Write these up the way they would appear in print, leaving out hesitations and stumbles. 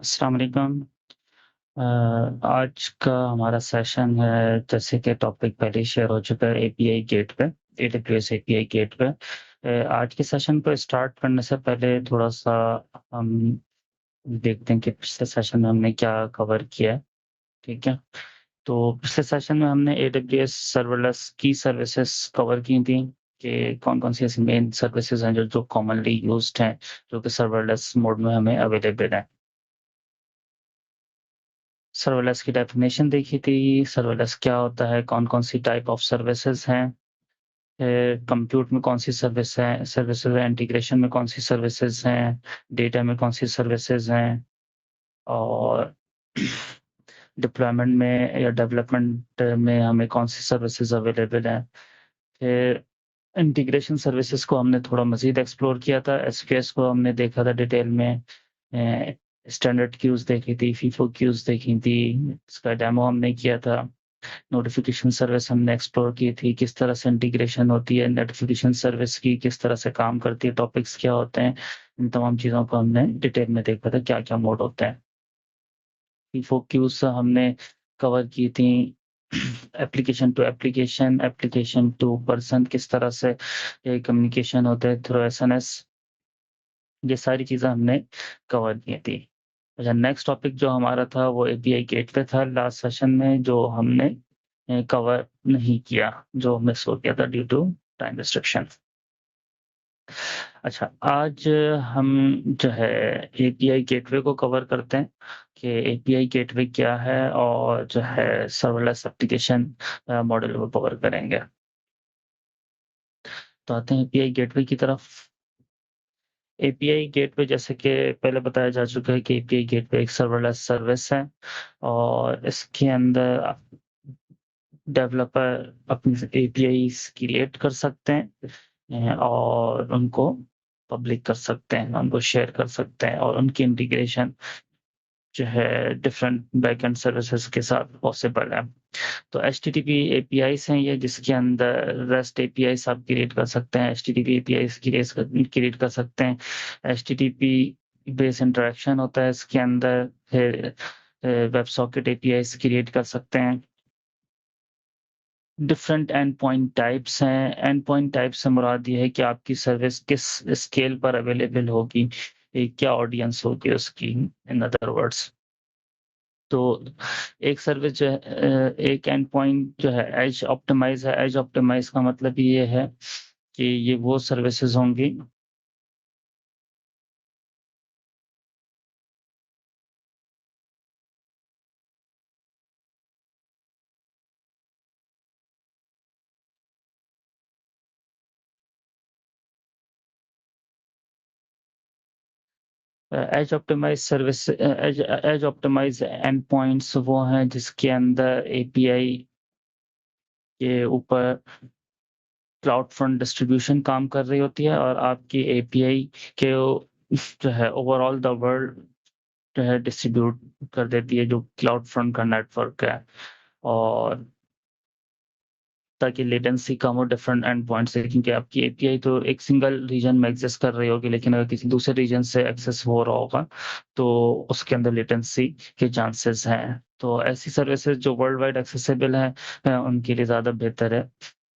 अस्सलाम वालेकुम। आज का हमारा सेशन है, जैसे कि टॉपिक पहले ही शेयर हो चुका है, एपीआई गेट पे, एडब्ल्यूएस एपीआई गेट पे। आज के सेशन को स्टार्ट करने से पहले थोड़ा-सा हम देखते हैं कि पिछले सेशन में हमने क्या कवर किया है, ठीक है? तो पिछले सेशन में हमने एडब्ल्यूएस सर्वरलेस की सर्विसेज़ कवर की थी कि कौन-कौन सी ऐसी मेन सर्विसेज़ हैं जो कॉमनली यूज़्ड हैं, जो कि सर्वरलेस मोड में हमें अवेलेबल हैं। सर्वलेस की डेफिनेशन देखी थी, सर्वलेस क्या होता है, कौन-कौन सी टाइप ऑफ सर्विसेज़ हैं, कंप्यूट में कौन-सी सर्विसेज़ है, इंटीग्रेशन में कौन-सी सर्विसेज़ हैं, डेटा में कौन-सी सर्विसेज़ हैं और डिप्लॉयमेंट में या डेवलपमेंट में हमें कौन-सी सर्विसेज़ अवेलेबल हैं। फिर इंटीग्रेशन सर्विसेज़ को हमने थोड़ा मज़ीद एक्सप्लोर किया था, एसक्यूएस को हमने देखा था डिटेल में, अ, स्टैंडर्ड क्यूज़ देखी थी, फीफो क्यूज़ देखी थी, इसका डेमो हमने किया था। नोटिफ़िकेशन सर्विस हमने एक्सप्लोर की थी, किस तरह से इंटीग्रेशन होती है, नोटिफ़िकेशन सर्विस की किस तरह से काम करती है, टॉपिक्स क्या होते हैं, इन तमाम चीज़ों को हमने डिटेल में देखा था, क्या-क्या मोड होते हैं। फीफो क्यूज़ हमने कवर की थी, एप्लीकेशन टू पर्सन किस तरह से ये कम्युनिकेशन होता है थ्रू एसएनएस, ये सारी चीज़ें हमने कवर की थी। अच्छा, नेक्स्ट टॉपिक जो हमारा था वो एपीआई गेटवे था लास्ट सेशन में, जो हमने कवर नहीं किया, जो मिस हो गया था ड्यू टू टाइम रिस्ट्रिक्शन। अच्छा, आज हम जो है एपीआई गेटवे को कवर करते हैं कि एपीआई गेटवे क्या है और जो है सर्वलेस एप्लीकेशन मॉडल को कवर करेंगे। तो आते हैं एपीआई गेटवे की तरफ। एपीआई गेटवे जैसे कि पहले बताया जा चुका है कि एपीआई गेटवे एक सर्वरलेस सर्विस है और इसके अंदर डेवलपर अपनी एपीआईज़ क्रिएट कर सकते हैं और उनको पब्लिक कर सकते हैं, उनको शेयर कर सकते हैं और उनकी इंटीग्रेशन जो है डिफरेंट बैकएंड सर्विसेज़ के साथ पॉसिबल है। तो एचटीटीपी एपीआईज़ हैं ये, जिसके अंदर रेस्ट एपीआईज़ आप क्रिएट कर सकते हैं, एचटीटीपी एपीआईज़ क्रिएट कर सकते हैं। एचटीटीपी बेस इंटरैक्शन होता है इसके अंदर, फिर वेब सॉकेट एपीआईज़ क्रिएट कर सकते हैं। डिफरेंट एंड पॉइंट टाइप्स हैं, एंड पॉइंट टाइप से मुराद ये है कि आपकी सर्विस किस स्केल पर अवेलेबल होगी, क्या ऑडियंस होगी उसकी, इन अदर वर्ड्स। तो एक सर्विस जो है, एक एंड पॉइंट जो है एज ऑप्टिमाइज़ है। एज ऑप्टिमाइज़ का मतलब ये है कि ये वो सर्विसेज़ होंगी। एज ऑप्टिमाइज़ एंड पॉइंट्स वो हैं जिसके अंदर एपीआई के ऊपर क्लाउड फ्रंट डिस्ट्रीब्यूशन काम कर रही होती है और आपकी एपीआई के जो है ओवरऑल द वर्ल्ड जो है डिस्ट्रीब्यूट कर देती है, जो क्लाउड फ्रंट का नेटवर्क है, और ताकि लेटेंसी कम हो डिफरेंट एंड पॉइंट्स से, क्योंकि आपकी एपीआई तो एक सिंगल रीजन में एग्जिस्ट कर रही होगी, लेकिन अगर किसी दूसरे रीजन से एक्सेस हो रहा होगा तो उसके अंदर लेटेंसी के चांसेस हैं। तो ऐसी सर्विसेज जो वर्ल्ड वाइड एक्सेसिबल हैं, उनके लिए ज़्यादा बेहतर है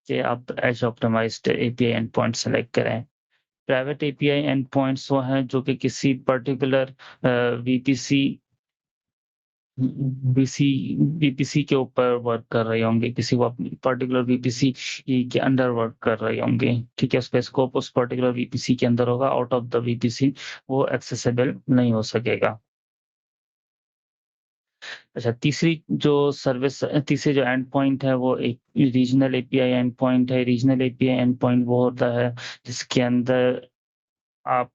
कि आप edge optimized API end point select करें। प्राइवेट एपीआई एंड पॉइंट्स वो हैं जो कि किसी पर्टिकुलर वीपीसी बीसी वीपीसी के ऊपर वर्क कर रहे होंगे, किसी वो पर्टिकुलर वीपीसी के अंडर वर्क कर रहे होंगे, ठीक है? उसका स्कोप उस पर्टिकुलर वीपीसी के अंदर होगा, आउट ऑफ द वीपीसी वो एक्सेसिबल नहीं हो सकेगा। अच्छा, तीसरी जो एंड पॉइंट है वो एक रीजनल एपीआई एंड पॉइंट है। रीजनल एपीआई एंड पॉइंट वो होता है जिसके अंदर आप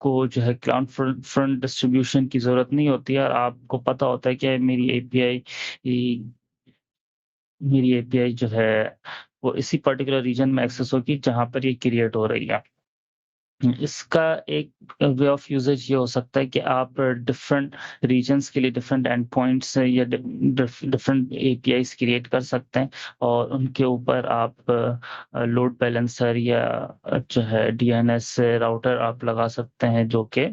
को जो है क्लाउड फ्रंट डिस्ट्रीब्यूशन की ज़रूरत नहीं होती है और आपको पता होता है कि मेरी एपीआई जो है वो इसी पर्टिकुलर रीजन में एक्सेस होगी जहाँ पर ये क्रिएट हो रही है। इसका एक वे ऑफ यूज़ेज ये हो सकता है कि आप डिफरेंट रीजन्स के लिए डिफरेंट एंड पॉइंट्स या डिफरेंट एपीआईज़ क्रिएट कर सकते हैं और उनके ऊपर आप लोड बैलेंसर या जो है डीएनएस राउटर आप लगा सकते हैं, जो कि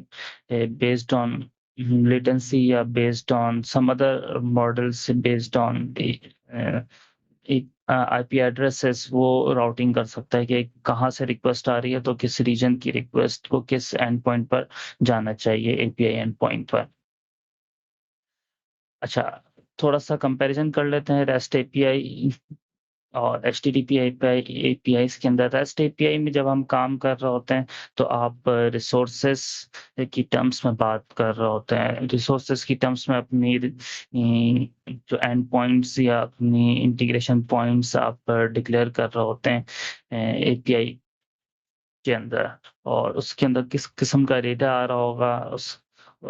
बेस्ड ऑन latency या based on some other models based on the एक आईपी एड्रेसेस वो राउटिंग कर सकता है कि कहाँ से रिक्वेस्ट आ रही है तो किस रीजन की रिक्वेस्ट को किस एंड पॉइंट पर जाना चाहिए एपीआई एंड पॉइंट पर। अच्छा, थोड़ा सा कंपैरिजन कर लेते हैं रेस्ट एपीआई और एचटीटीपी एपीआईज के अंदर। रेस्ट एपीआई में जब हम काम कर रहे होते हैं तो आप रिसोर्सेस की टर्म्स में बात कर रहे होते हैं। रिसोर्सेस की टर्म्स में अपनी जो एंड पॉइंट्स या अपनी इंटीग्रेशन पॉइंट्स आप डिक्लेयर कर रहे होते हैं एपीआई के अंदर, और उसके अंदर किस किस्म का डेटा आ रहा होगा उस,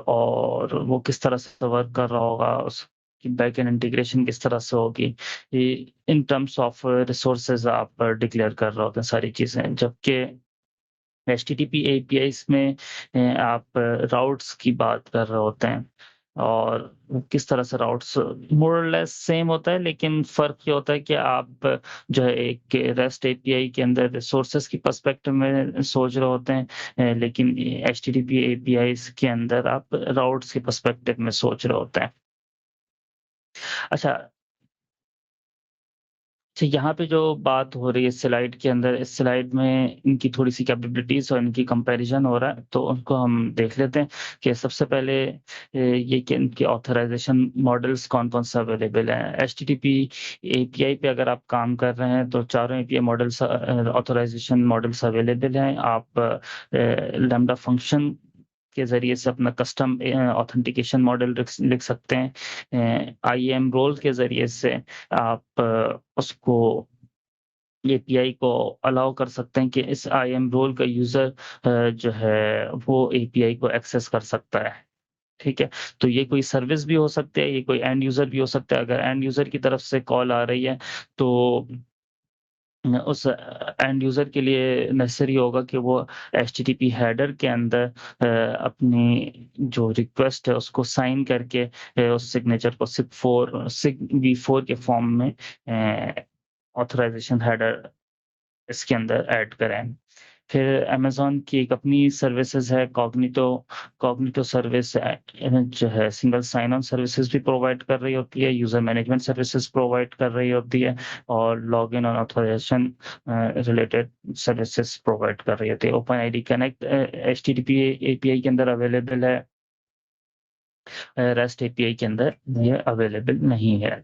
और वो किस तरह से वर्क कर रहा होगा, उसकी बैक एंड इंटीग्रेशन किस तरह से होगी, ये इन टर्म्स ऑफ रिसोर्सेज आप डिक्लेयर कर रहे होते हैं सारी चीजें। जबकि एचटीटीपी एपीआईज में आप राउट्स की बात कर रहे होते हैं, और किस तरह से राउट्स मोर और लेस सेम होता है, लेकिन फर्क ये होता है कि आप जो है एक रेस्ट एपीआई के अंदर रिसोर्सेज की पर्सपेक्टिव में सोच रहे होते हैं, लेकिन एचटीटीपी एपीआईज के अंदर आप राउट्स की पर्सपेक्टिव में सोच रहे होते हैं। अच्छा, अच्छा, यहाँ पे जो बात हो रही है स्लाइड के अंदर, इस स्लाइड में इनकी थोड़ी सी कैपेबिलिटीज और इनकी कंपैरिजन हो रहा है, तो उनको हम देख लेते हैं कि सबसे पहले ये कि इनके ऑथराइजेशन मॉडल्स कौन कौन से अवेलेबल हैं। एचटीटीपी एपीआई पे अगर आप काम कर रहे हैं तो चारों API models authorization models available हैं। आप लैम्डा फंक्शन के ज़रिए से अपना कस्टम ऑथेंटिकेशन मॉडल लिख सकते हैं। आईएम रोल के ज़रिए से आप उसको एपीआई को अलाउ कर सकते हैं कि इस आईएम रोल का यूज़र जो है वो एपीआई को एक्सेस कर सकता है। ठीक है? तो ये कोई सर्विस भी हो सकती है, ये कोई एंड यूज़र भी हो सकता है। अगर एंड यूज़र की तरफ से कॉल आ रही है तो उस एंड यूज़र के लिए नेसेसरी होगा कि वो एचटीटीपी हेडर के अंदर अपनी जो रिक्वेस्ट है उसको साइन करके उस सिग्नेचर को सिग वी4 के फॉर्म में ऑथराइजेशन हेडर इसके अंदर ऐड करें। फिर अमेज़न की एक अपनी सर्विसेज़ है कॉग्निटो। कॉग्निटो सर्विस जो है सिंगल साइन ऑन सर्विसेज़ भी प्रोवाइड कर रही होती है, यूज़र मैनेजमेंट सर्विसेज़ प्रोवाइड कर रही होती है, और लॉगिन और ऑथराइजेशन रिलेटेड सर्विसेज़ प्रोवाइड कर रही होती है। ओपनआईडी कनेक्ट एचटीटीपी एपीआई के अंदर अवेलेबल है, रेस्ट एपीआई के अंदर ये अवेलेबल नहीं है।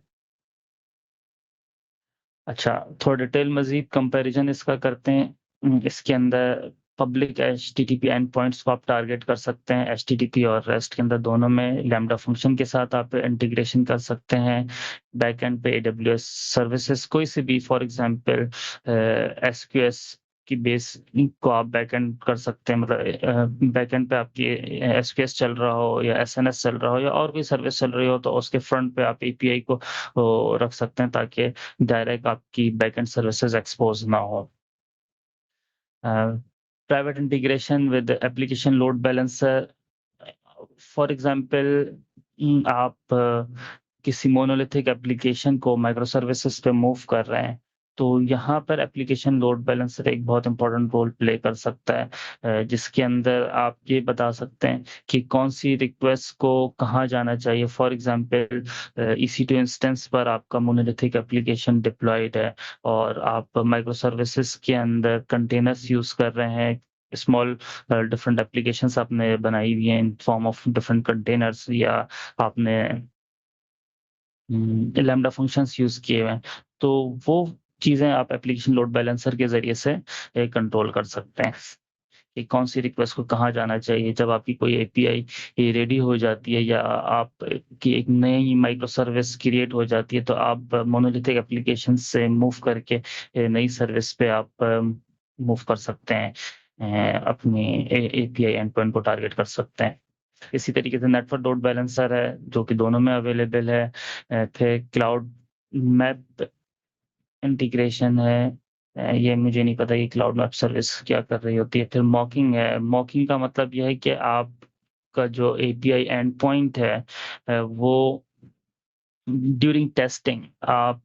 अच्छा, थोड़ा डिटेल मज़ीद कंपैरिज़न इसका करते हैं। इसके अंदर पब्लिक एचटीटीपी एंड पॉइंट्स को आप टारगेट कर सकते हैं। एचटीटीपी और रेस्ट के अंदर दोनों में लैम्डा फंक्शन के साथ आप इंटीग्रेशन कर सकते हैं। बैकएंड पे एडब्ल्यूएस सर्विसेज कोई सी भी, फॉर एग्जांपल एसक्यूएस की बेस को आप बैकएंड कर सकते हैं। मतलब बैकएंड पे आपकी एसक्यूएस चल रहा हो या एसएनएस चल रहा हो या और कोई सर्विस चल रही हो तो उसके फ्रंट पे आप एपीआई को रख सकते हैं ताकि डायरेक्ट आपकी बैकएंड सर्विसेज एक्सपोज ना हो। Private integration with application load balancer, for example आप किसी मोनोलिथिक एप्लीकेशन को माइक्रो सर्विसेज पे मूव कर रहे हैं, तो यहाँ पर एप्लीकेशन लोड बैलेंसर एक बहुत इंपॉर्टेंट रोल प्ले कर सकता है, जिसके अंदर आप ये बता सकते हैं कि कौन सी रिक्वेस्ट को कहाँ जाना चाहिए। फॉर एग्जांपल EC2 इंस्टेंस पर आपका मोनोलिथिक एप्लीकेशन डिप्लॉयड है और आप माइक्रो सर्विसेज के अंदर कंटेनर्स यूज कर रहे हैं, स्मॉल डिफरेंट एप्लीकेशंस आपने बनाई हुई हैं in form of different containers, या आपने लैम्डा फंक्शंस यूज किए हुए हैं, तो वो चीजें आप एप्लीकेशन लोड बैलेंसर के जरिए से कंट्रोल कर सकते हैं कि कौन सी रिक्वेस्ट को कहाँ जाना चाहिए। जब आपकी कोई एपीआई रेडी हो जाती है या आप की एक नई माइक्रो सर्विस क्रिएट हो जाती है तो आप मोनोलिथिक एप्लीकेशन से मूव करके नई सर्विस पे आप मूव कर सकते हैं, अपनी एपीआई एंड पॉइंट को टारगेट कर सकते हैं। इसी तरीके से नेटवर्क लोड बैलेंसर है जो कि दोनों में अवेलेबल है। फिर क्लाउड मैप इंटीग्रेशन है, ये मुझे नहीं पता कि क्लाउड मैप सर्विस क्या कर रही होती है। फिर मॉकिंग है। मॉकिंग का मतलब यह है कि आपका जो एपीआई एंड पॉइंट है वो ड्यूरिंग टेस्टिंग आप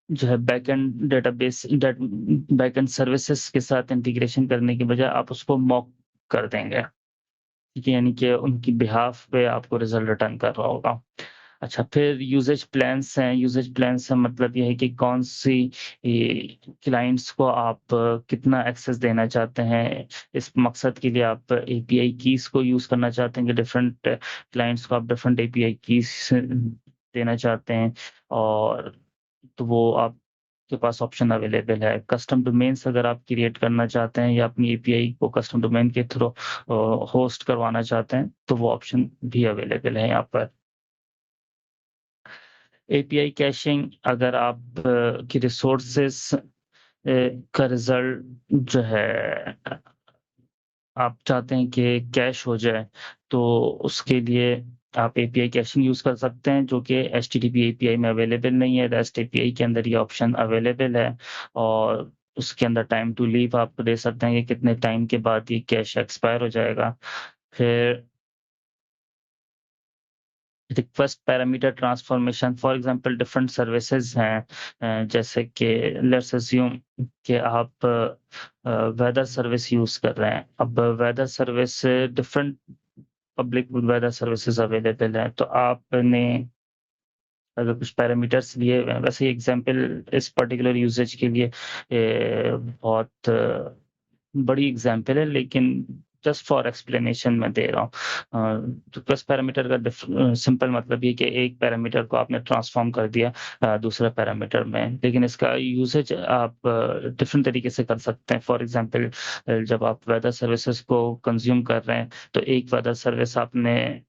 जो है बैकएंड डेटाबेस बैकएंड सर्विसेज के साथ इंटीग्रेशन करने की बजाय आप उसको मॉक कर देंगे। ठीक है, यानी कि उनकी बिहाफ पे आपको रिजल्ट रिटर्न कर रहा होगा। अच्छा, फिर यूसेज प्लान्स हैं। यूसेज प्लान्स से मतलब ये है कि कौन सी क्लाइंट्स को आप कितना एक्सेस देना चाहते हैं। इस मकसद के लिए आप एपीआई कीज को यूज करना चाहते हैं कि डिफरेंट क्लाइंट्स को आप डिफरेंट एपीआई कीज देना चाहते हैं, और तो वो आपके पास ऑप्शन अवेलेबल है। कस्टम डोमेन्स अगर आप क्रिएट करना चाहते हैं या अपनी एपीआई को कस्टम डोमेन के थ्रू होस्ट करवाना चाहते हैं, तो वो ऑप्शन भी अवेलेबल है यहाँ पर। एपीआई कैशिंग, अगर आप की रिसोर्सेस का रिजल्ट जो है आप चाहते हैं कि कैश हो जाए, तो उसके लिए आप एपीआई कैशिंग यूज कर सकते हैं, जो कि एचटीटीपी एपीआई में अवेलेबल नहीं है। रेस्ट एपीआई के अंदर ये ऑप्शन अवेलेबल है, और उसके अंदर टाइम टू लीव आप दे सकते हैं कि कितने टाइम के बाद ये कैश एक्सपायर हो जाएगा। फिर request parameter transformation, for example different services हैं, जैसे कि लेट्स अज्यूम कि आप वेदर सर्विस यूज कर रहे हैं। अब weather service different public weather services available है, तो आपने अगर कुछ पैरामीटर्स लिए हुए हैं, वैसे एग्जांपल इस पर्टिकुलर यूजेज के लिए बहुत बड़ी एग्जांपल है, लेकिन जस्ट फॉर एक्सप्लेनेशन मैं दे रहा हूँ। तो प्लस पैरामीटर का सिंपल मतलब ये कि एक पैरामीटर को आपने ट्रांसफॉर्म कर दिया दूसरे पैरामीटर में, लेकिन इसका यूसेज आप डिफरेंट तरीके से कर सकते हैं। फॉर एग्जांपल जब आप वेदर सर्विसेज को कंज्यूम कर रहे हैं, तो एक वेदर सर्विस आपने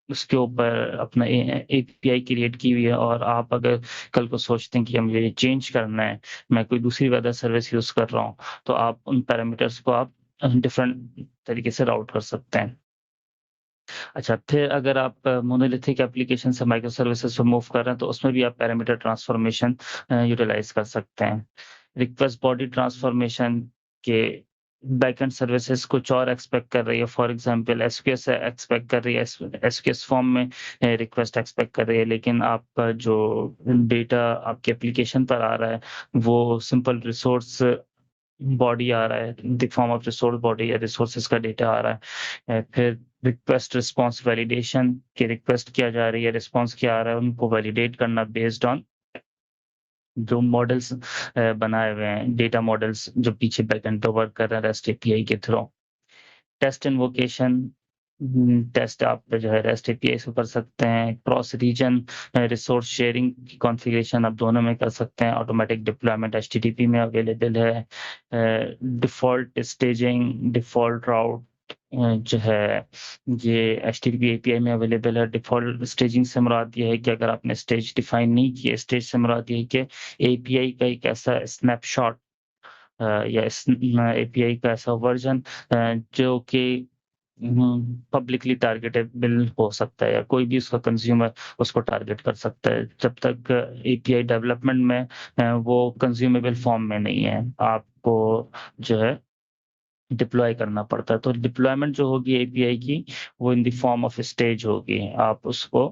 उसके ऊपर अपना एपीआई क्रिएट की हुई है, और आप अगर कल को सोचते हैं कि मुझे ये चेंज करना है, मैं कोई दूसरी वेदर सर्विस यूज कर रहा हूँ, तो आप उन पैरामीटर्स को आप डिफरेंट तरीके से राउट कर सकते हैं। अच्छा, फिर अगर आप मोनोलिथिक एप्लीकेशन से माइक्रो सर्विसेज पे मूव कर रहे हैं, तो उसमें भी आप पैरामीटर ट्रांसफॉर्मेशन यूटिलाइज कर सकते हैं। रिक्वेस्ट बॉडी ट्रांसफॉर्मेशन के बैकएंड सर्विसेज कुछ और एक्सपेक्ट कर रही है। फॉर एग्जांपल एसक्यूएस एक्सपेक्ट कर रही है, एसक्यूएस फॉर्म में रिक्वेस्ट एक्सपेक्ट कर रही है, लेकिन आपका जो डेटा आपके एप्लीकेशन पर आ रहा है, वो सिंपल रिसोर्स बॉडी आ रहा है, the form of resource body या रिसोर्सेज का डेटा आ रहा है। फिर रिक्वेस्ट रिस्पॉन्स वैलिडेशन की रिक्वेस्ट किया जा रही है, रिस्पॉन्स क्या आ रहा है उनको वैलिडेट करना बेस्ड ऑन जो मॉडल्स बनाए हुए हैं, डेटा मॉडल्स जो पीछे बैकएंड पे वर्क कर रहे हैं रेस्ट एपीआई के थ्रू। टेस्ट इन्वोकेशन, टेस्ट आप जो है रेस्ट एपीआई से कर सकते हैं। क्रॉस रीजन रिसोर्स शेयरिंग की कॉन्फ़िगरेशन आप दोनों में कर सकते हैं। ऑटोमेटिक डिप्लॉयमेंट एचटीटीपी में अवेलेबल है। डिफ़ॉल्ट स्टेजिंग, डिफ़ॉल्ट राउट जो है ये एचटीटीपी एपीआई में अवेलेबल है। डिफ़ॉल्ट स्टेजिंग से मुराद ये है कि अगर आपने स्टेज डिफाइन नहीं किए, स्टेज से मुराद ये है कि एपीआई का एक ऐसा स्नैपशॉट या इस एपीआई का ऐसा वर्जन जो कि पब्लिकली टारगेटेबल हो सकता है, या कोई भी उसका कंज्यूमर उसको टारगेट कर सकता है। जब तक एपीआई डेवलपमेंट में वो कंज्यूमेबल फॉर्म में नहीं है, आपको जो है डिप्लॉय करना पड़ता है। तो डिप्लॉयमेंट जो होगी एपीआई की, वो in the form of stage होगी। आप उसको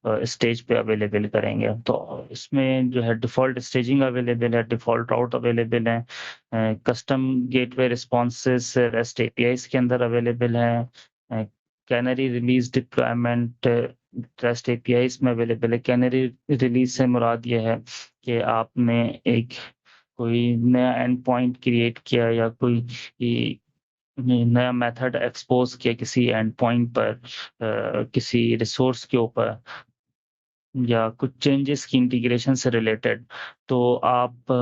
स्टेज पे अवेलेबल करेंगे, तो इसमें जो है डिफ़ॉल्ट स्टेजिंग अवेलेबल है, डिफ़ॉल्ट राउट अवेलेबल है। Custom gateway responses rest APIs के अंदर अवेलेबल है। Canary release deployment rest APIs में अवेलेबल है। कैनरी रिलीज से मुराद ये है कि आपने एक कोई नया एंड पॉइंट क्रिएट किया, या कोई नया मेथड एक्सपोज किया किसी एंड पॉइंट पर, किसी रिसोर्स के ऊपर, या कुछ चेंजेस की इंटीग्रेशन से रिलेटेड, तो आप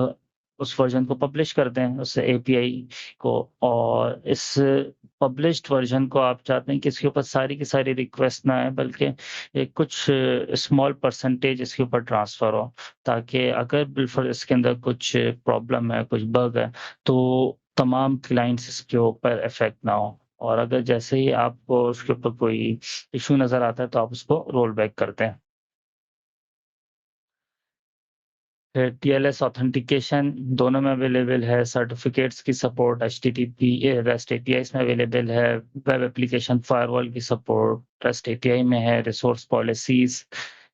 उस वर्जन को पब्लिश कर दें उस एपीआई को, और इस पब्लिश्ड वर्जन को आप चाहते हैं कि इसके ऊपर सारी की सारी रिक्वेस्ट ना आए, बल्कि एक कुछ स्मॉल परसेंटेज इसके ऊपर ट्रांसफर हो, ताकि अगर बिल्कुल इसके अंदर कुछ प्रॉब्लम है, कुछ बग है, तो तमाम क्लाइंट्स इसके ऊपर इफेक्ट ना हो। और अगर जैसे ही आपको उसके ऊपर कोई इशू नजर आता है, तो आप उसको रोल बैक करते हैं। फिर टीएलएस ऑथेंटिकेशन दोनों में अवेलेबल है। सर्टिफिकेट्स की सपोर्ट एचटीटीपी रेस्ट एपीआई में अवेलेबल है। वेब एप्लीकेशन फायरवॉल की सपोर्ट रेस्ट एपीआई में है। रिसोर्स पॉलिसीज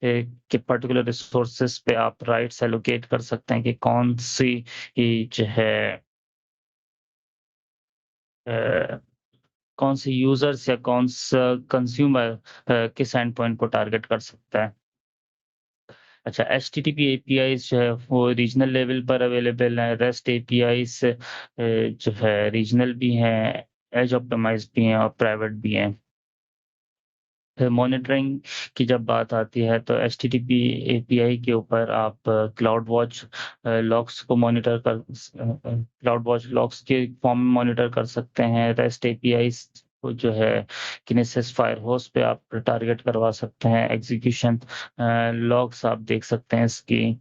के पर्टिकुलर रिसोर्सेज पे आप राइट्स एलोकेट कर सकते हैं कि कौन सी जो है कौन से यूज़र्स या कौन सा कंज़्यूमर किस एंड पॉइंट को टारगेट कर सकता है। अच्छा, एचटीटीपी एपीआईज़ जो है वो रीजनल लेवल पर अवेलेबल हैं, रेस्ट एपीआईज़ जो है रीजनल भी हैं, एज ऑप्टिमाइज़्ड भी हैं और प्राइवेट भी हैं। फिर मॉनिटरिंग की जब बात आती है तो एचटीटीपी एपीआई के ऊपर आप क्लाउड वॉच लॉग्स को मॉनिटर क्लाउड वॉच लॉग्स के फॉर्म में मॉनिटर कर सकते हैं। रेस्ट एपीआईज़ को जो है किनेसिस फायरहोस्ट पे आप टारगेट करवा सकते हैं। एग्जीक्यूशन लॉग्स आप देख सकते हैं इसकी,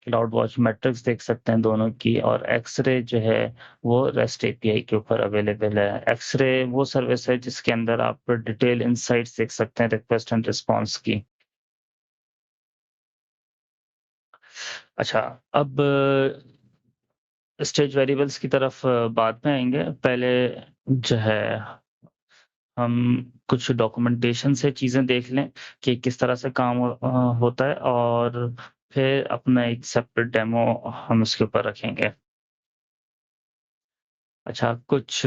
क्लाउड वॉच मैट्रिक्स देख सकते हैं दोनों की, और एक्स-रे जो है वो रेस्ट एपीआई के ऊपर अवेलेबल है। एक्स-रे वो सर्विस है जिसके अंदर आप डिटेल इनसाइट्स देख सकते हैं रिक्वेस्ट एंड रिस्पॉन्स की। अच्छा, अब स्टेज वेरिएबल्स की तरफ बाद में आएँगे। पहले जो है हम कुछ डॉक्यूमेंटेशन से चीज़ें देख लें कि किस तरह से काम होता है, और फिर अपना एक सेपरेट डेमो हम उसके ऊपर रखेंगे। अच्छा, कुछ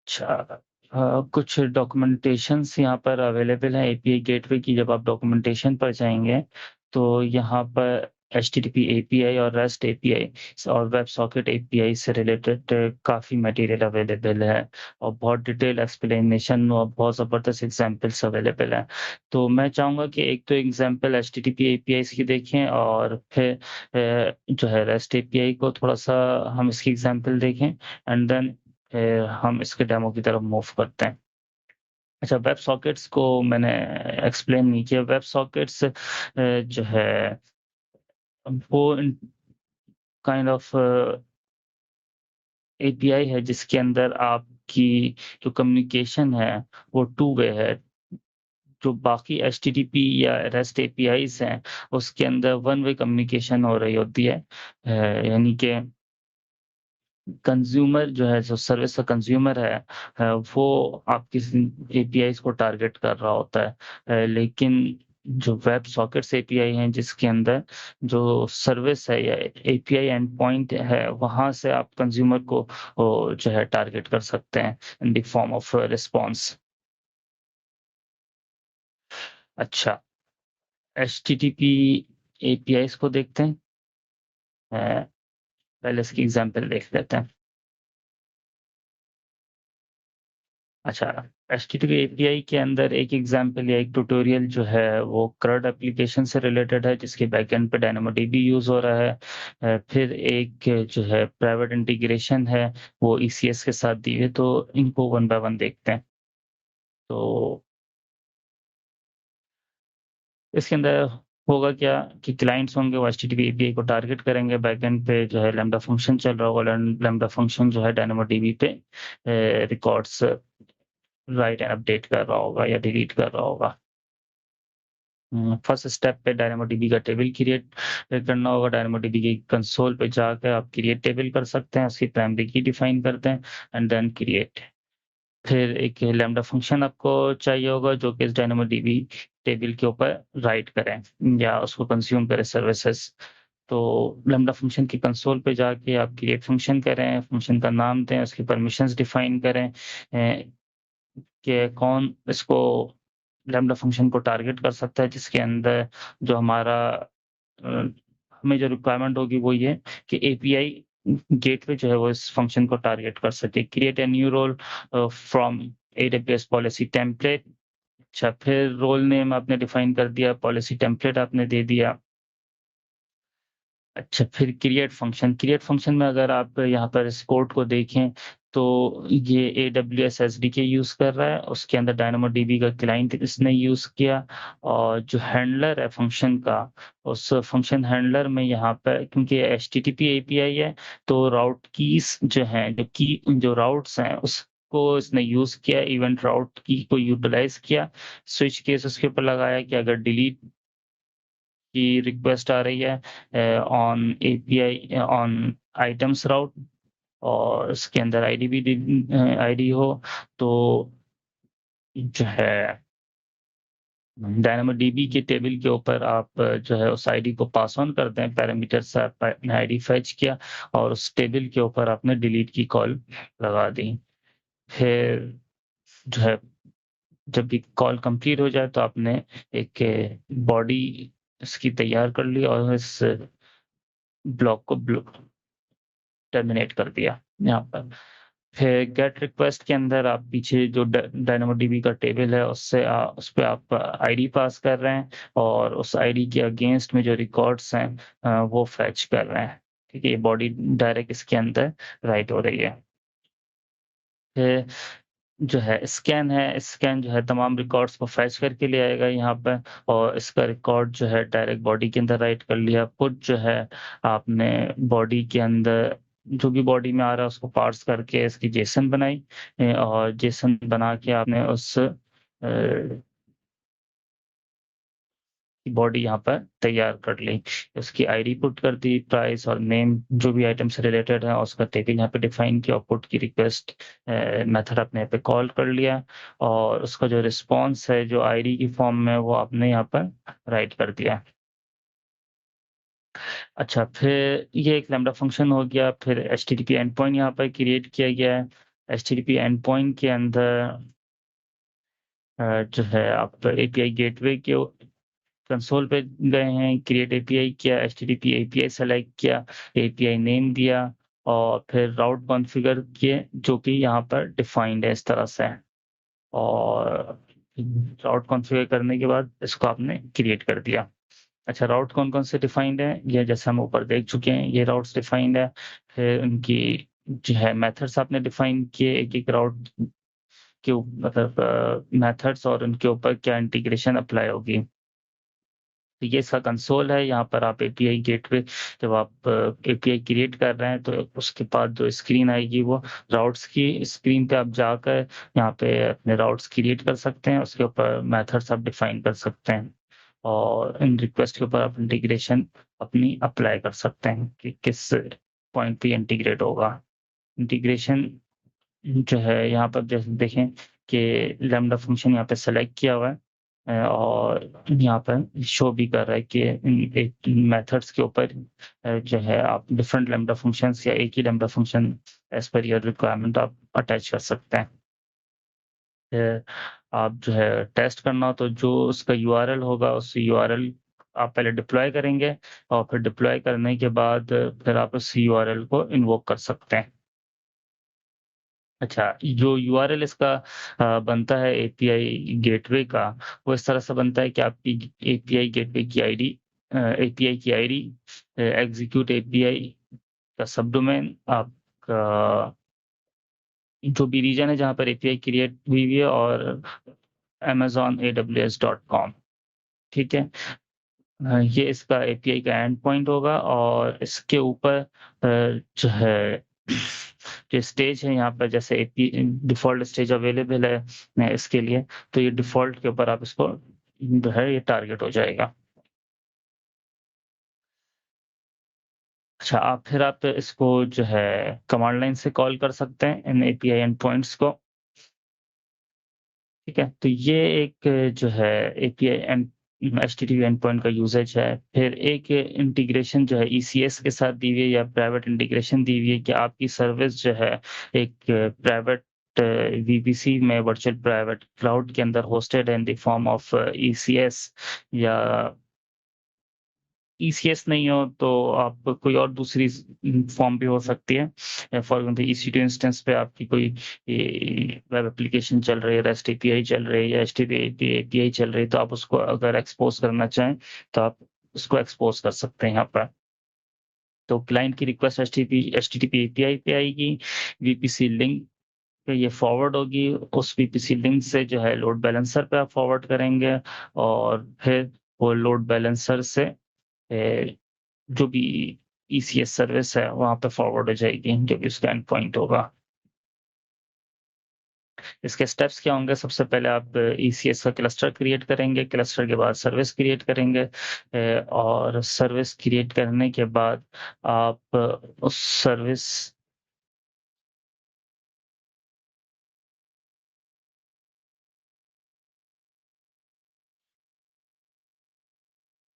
अच्छा, कुछ डॉक्यूमेंटेशंस यहाँ पर अवेलेबल हैं एपीआई गेटवे की। जब आप डॉक्यूमेंटेशन पर जाएँगे, तो यहाँ पर एचटीटीपी एपीआई और रेस्ट एपीआई और वेब सॉकेट एपीआई से रिलेटेड काफ़ी मटेरियल अवेलेबल है, और बहुत डिटेल एक्सप्लेनेशन और बहुत ज़बरदस्त एग्ज़ाम्पल्स अवेलेबल हैं। तो मैं चाहूँगा कि एक तो एग्ज़ाम्पल एचटीटीपी एपीआईज़ की देखें, और फिर जो है रेस्ट एपीआई को थोड़ा-सा हम इसकी एग्ज़ाम्पल देखें, एंड देन हम इसके डेमो की तरफ मूव करते हैं। अच्छा, वेब सॉकेट्स को मैंने एक्सप्लेन नहीं किया। वेब सॉकेट्स जो है वो काइंड ऑफ एपीआई है जिसके अंदर आपकी जो कम्युनिकेशन है वो टू वे है। जो बाकी एचटीटीपी या रेस्ट एपीआईज़ हैं, उसके अंदर वन वे कम्युनिकेशन हो रही होती है। यानी कि कंज़्यूमर जो है, जो सर्विस का कंज़्यूमर है वो आपकी एपीआईज़ को टारगेट कर रहा होता है। लेकिन जो वेब सॉकेट्स एपीआई हैं जिसके अंदर जो सर्विस है या एपीआई एंड पॉइंट है, वहाँ से आप कंज़्यूमर को जो है टारगेट कर सकते हैं in the form of response. अच्छा, एचटीटीपी एपीआईज़ को देखते हैं। पहले इसकी एग्ज़ाम्पल देख लेते हैं। अच्छा, एचटीटीपी एपीआई के अंदर एक एग्जांपल या एक ट्यूटोरियल जो है वो CRUD एप्लीकेशन से रिलेटेड है जिसके बैकएंड पे DynamoDB यूज़ हो रहा है। फिर एक जो है प्राइवेट इंटीग्रेशन है वो ईसीएस के साथ दी हुई है, तो इनको वन बाय वन देखते हैं। तो इसके अंदर होगा क्या कि क्लाइंट्स होंगे वो एचटीटीपी एपीआई को टारगेट करेंगे, बैकएंड पे जो है लैम्ब्डा फंक्शन चल रहा होगा, लैम्ब्डा फंक्शन जो है DynamoDB पे रिकॉर्ड्स राइट एंड अपडेट कर रहा होगा या डिलीट कर रहा होगा। फर्स्ट स्टेप पे DynamoDB का टेबल क्रिएट करना होगा। DynamoDB की कंसोल पे जाकर आप क्रिएट टेबल कर सकते हैं, उसकी प्राइमरी की डिफाइन करते हैं, एंड देन क्रिएट। फिर एक लैम्ब्डा फंक्शन आपको चाहिए होगा जो कि इस DynamoDB टेबल के ऊपर राइट करें या उसको कंज्यूम करे सर्विसेज। तो लैम्ब्डा फंक्शन की कंसोल पे जाके आप क्रिएट फंक्शन करें, फंक्शन का नाम दें, उसकी परमिशंस डिफाइन करें, कि कौन इसको लैम्ब्डा फंक्शन को टारगेट कर सकता है, जिसके अंदर जो हमारा अ, हमें जो रिक्वायरमेंट होगी वो ये कि एपीआई गेटवे जो है वो इस फंक्शन को टारगेट कर सके। Create a new role from AWS policy template. अच्छा, फिर रोल नेम आपने डिफाइन कर दिया, पॉलिसी टेम्पलेट आपने दे दिया। अच्छा, फिर क्रिएट फंक्शन में अगर आप यहाँ पर इस कोड को देखें, तो ये एडब्ल्यूएस एसडीके यूज़ कर रहा है, उसके अंदर DynamoDB का क्लाइंट इसने यूज़ किया, और जो हैंडलर है फंक्शन का, उस फंक्शन हैंडलर में यहाँ पर क्योंकि एचटीटीपी एपीआई है, तो राउट कीज़ जो हैं, जो राउट्स हैं, उसको इसने यूज़ किया, इवेंट राउट की को यूटिलाइज़ किया, स्विच केस उसके ऊपर लगाया कि अगर डिलीट की रिक्वेस्ट आ रही है ऑन एपीआई ऑन आइटम्स राउट, और इसके अंदर आईडी भी आईडी हो, तो जो है DynamoDB के टेबल के ऊपर आप जो है उस आईडी को पास ऑन करते हैं, पैरामीटर से आपने आईडी फेच किया और उस टेबल के ऊपर आपने डिलीट की कॉल लगा दी। फिर जो है जब भी कॉल कंप्लीट हो जाए तो आपने एक बॉडी इसकी तैयार कर ली और इस ब्लॉक को टर्मिनेट कर दिया यहाँ पर। फिर गेट रिक्वेस्ट के अंदर आप पीछे जो DynamoDB का टेबल है उससे उस पे आप आईडी पास कर रहे हैं और उस आईडी के अगेंस्ट में जो रिकॉर्ड्स हैं वो फेच कर रहे हैं। ठीक है, ये बॉडी डायरेक्ट इसके अंदर राइट हो रही है। फिर जो है स्कैन जो है तमाम रिकॉर्ड्स को फेच करके ले आएगा यहाँ पे और इसका रिकॉर्ड जो है डायरेक्ट बॉडी के अंदर राइट कर लिया। पुट जो है आपने बॉडी के अंदर जो भी बॉडी में आ रहा है उसको पार्स करके इसकी जेसन बनाई और जेसन बना के आपने उस बॉडी यहाँ पर तैयार कर ली। उसकी आईडी पुट कर दी, प्राइस और नेम जो भी आइटम से रिलेटेड है उसका टेबल यहाँ पे डिफाइन किया और पुट की रिक्वेस्ट मेथड अपने यहाँ पे कॉल कर लिया और उसका जो रिस्पॉन्स है जो आईडी की फॉर्म में वो आपने यहाँ पर राइट कर दिया। अच्छा, फिर ये एक लैम्डा फंक्शन हो गया। फिर HTTP एंड पॉइंट यहाँ पर क्रिएट किया गया है। HTTP एंड पॉइंट के अंदर जो है आप API गेटवे के कंसोल पे गए हैं, क्रिएट एपीआई किया, HTTP एपीआई सेलेक्ट किया, एपीआई नेम दिया और फिर राउट कॉन्फ़िगर किए जो कि यहाँ पर डिफाइंड है इस तरह से। और राउट कॉन्फ़िगर करने के बाद इसको आपने क्रिएट कर दिया। अच्छा, राउट कौन-कौन से डिफाइंड है ये जैसे हम ऊपर देख चुके हैं, ये राउट्स डिफाइंड है। फिर उनकी जो है मेथड्स आपने डिफाइन किए, एक-एक राउट के मतलब मेथड्स और उनके ऊपर क्या इंटीग्रेशन अप्लाई होगी। तो ये इसका कंसोल है। यहाँ पर आप एपीआई गेटवे जब आप एपीआई क्रिएट कर रहे हैं तो उसके बाद जो स्क्रीन आएगी वो राउट्स की स्क्रीन पे आप जाकर यहाँ पे अपने राउट्स क्रिएट कर सकते हैं, उसके ऊपर मेथड्स आप डिफाइन कर सकते हैं और इन रिक्वेस्ट के ऊपर आप इंटीग्रेशन अपनी अप्लाई कर सकते हैं कि किस पॉइंट पे इंटीग्रेट होगा। इंटीग्रेशन जो है यहाँ पर जैसे देखें कि लैम्डा फंक्शन यहाँ पे सेलेक्ट किया हुआ है और यहाँ पर शो भी कर रहा है कि इन मेथड्स के ऊपर जो है आप डिफरेंट लैम्डा फंक्शंस या एक ही lambda function as per your requirement आप अटैच कर सकते हैं। आप जो है टेस्ट करना हो तो जो उसका यूआरएल होगा उस यूआरएल आप पहले डिप्लॉय करेंगे और फिर डिप्लॉय करने के बाद फिर आप उस यूआरएल को इन्वोक कर सकते हैं। अच्छा, जो यूआरएल इसका बनता है एपीआई गेटवे का, वो इस तरह से बनता है कि आपकी एपीआई गेटवे की आईडी एपीआई की आईडी एग्जीक्यूट एपीआई का सबडोमेन आपका जो भी रीजन है जहाँ पर एपीआई क्रिएट हुई हुई है और amazonaws.com। ठीक है। ये इसका एपीआई का एंड पॉइंट होगा और इसके ऊपर जो है जो स्टेज है यहाँ पर जैसे एपी डिफ़ॉल्ट स्टेज अवेलेबल है इसके लिए, तो ये डिफ़ॉल्ट के ऊपर आप इसको जो है ये टारगेट हो जाएगा। अच्छा, फिर आप इसको जो है कमांड लाइन से कॉल कर सकते हैं इन एपीआई एंड पॉइंट्स को। ठीक है, तो ये एक जो है API and HTTP and point का यूसेज है। फिर एक इंटीग्रेशन जो है ईसीएस के साथ दी हुई है या प्राइवेट इंटीग्रेशन दी हुई है कि आपकी सर्विस जो है एक प्राइवेट वीपीसी में वर्चुअल प्राइवेट क्लाउड के अंदर होस्टेड है in the form of ECS या ईसीएस नहीं हो तो आप कोई और दूसरी फॉर्म भी हो सकती है। फॉर एग्जाम्पल EC2 इंस्टेंस पे आपकी कोई वेब एप्लीकेशन चल रही है, रेस्ट एपीआई चल रही है या HTTP एपीआई चल रही है तो आप उसको अगर एक्सपोज करना चाहें तो आप उसको एक्सपोज कर सकते हैं यहाँ पर। तो क्लाइंट की रिक्वेस्ट HTTP एपीआई पे आएगी, वीपीसी लिंक पे ये फॉरवर्ड होगी, उस वीपीसी लिंक से जो है लोड बैलेंसर पे आप फॉरवर्ड करेंगे और फिर वो लोड बैलेंसर से जो भी ईसीएस सर्विस है वहाँ पे फॉरवर्ड हो जाएगी जो कि उसका एंड पॉइंट होगा। इसके स्टेप्स क्या होंगे? सबसे पहले आप ईसीएस का क्लस्टर क्रिएट करेंगे, क्लस्टर के बाद सर्विस क्रिएट करेंगे और सर्विस क्रिएट करने के बाद आप उस सर्विस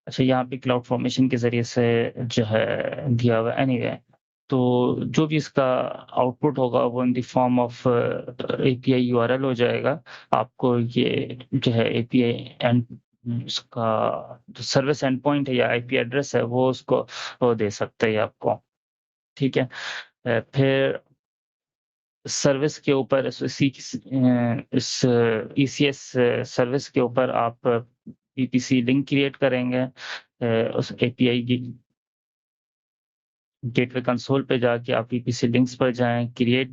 अच्छा, यहाँ पे क्लाउड फॉर्मेशन के ज़रिए से जो है दिया हुआ है एनीवे। तो जो भी इसका आउटपुट होगा वो in the form of API URL हो जाएगा। आपको ये जो है एपीआई एंड उसका जो सर्विस एंड पॉइंट है या आईपी एड्रेस है वो उसको वो दे सकते हैं आपको। ठीक है। फिर सर्विस के ऊपर इस ईसीएस सर्विस के ऊपर आप वीपीसी लिंक क्रिएट करेंगे। उस एपीआई की गेटवे कंसोल पे जाके आप वीपीसी लिंक्स पर जाएं, क्रिएट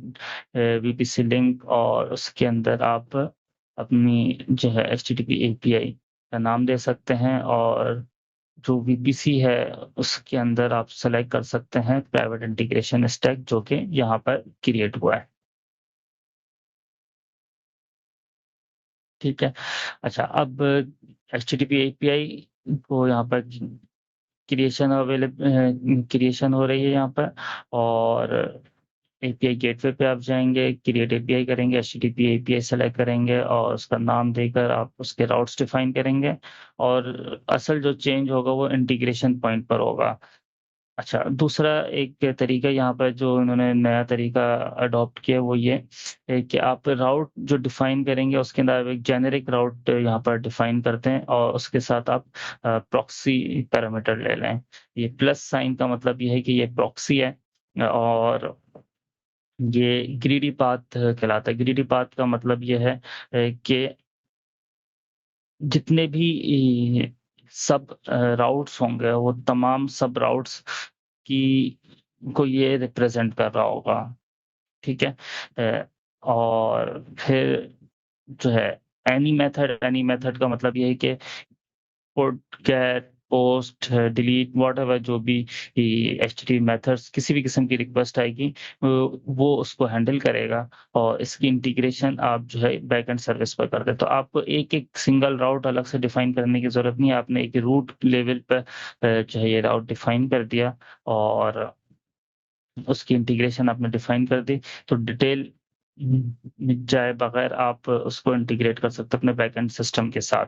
वीपीसी लिंक, और उसके अंदर आप अपनी जो है एचटीटीपी एपीआई का नाम दे सकते हैं, और जो वीपीसी है उसके अंदर आप सेलेक्ट कर सकते हैं प्राइवेट इंटीग्रेशन स्टैक जो कि यहाँ पर क्रिएट हुआ है। ठीक है। अच्छा, अब एचटीटीपी एपीआई को यहाँ पर क्रिएशन हो रही है यहाँ पर, और एपीआई गेटवे पे आप जाएंगे, क्रिएट एपीआई करेंगे, एचटीटीपी एपीआई सेलेक्ट करेंगे और उसका नाम देकर आप उसके राउट्स डिफाइन करेंगे, और असल जो चेंज होगा वो इंटीग्रेशन पॉइंट पर होगा। अच्छा, दूसरा एक तरीका यहाँ पर जो इन्होंने नया तरीका अडॉप्ट किया वो ये है कि आप राउट जो डिफाइन करेंगे उसके अंदर आप एक जेनेरिक राउट यहाँ पर डिफाइन करते हैं, और उसके साथ आप प्रॉक्सी पैरामीटर ले लें। ये प्लस साइन का मतलब ये है कि ये प्रॉक्सी है, और ये ग्रीडी पाथ कहलाता है। ग्रीडी पाथ का मतलब ये है कि जितने भी सब राउट्स होंगे वो तमाम सब राउट्स की को ये रिप्रेजेंट कर रहा होगा। ठीक है। और फिर जो है एनी मेथड का मतलब ये है कि put, get, post, delete, whatever जो भी एचटीटीपी मेथड्स किसी भी किस्म की रिक्वेस्ट आएगी वो उसको हैंडल करेगा, और इसकी इंटीग्रेशन आप जो है बैकएंड सर्विस पर कर दे। तो आपको एक एक सिंगल राउट अलग से डिफाइन करने की जरूरत नहीं है, आपने एक रूट लेवल पर जो है ये राउट डिफाइन कर दिया, और उसकी इंटीग्रेशन आपने डिफाइन कर दी, तो डिटेल जाए बगैर आप उसको इंटीग्रेट कर सकते हैं अपने बैकएंड सिस्टम के साथ।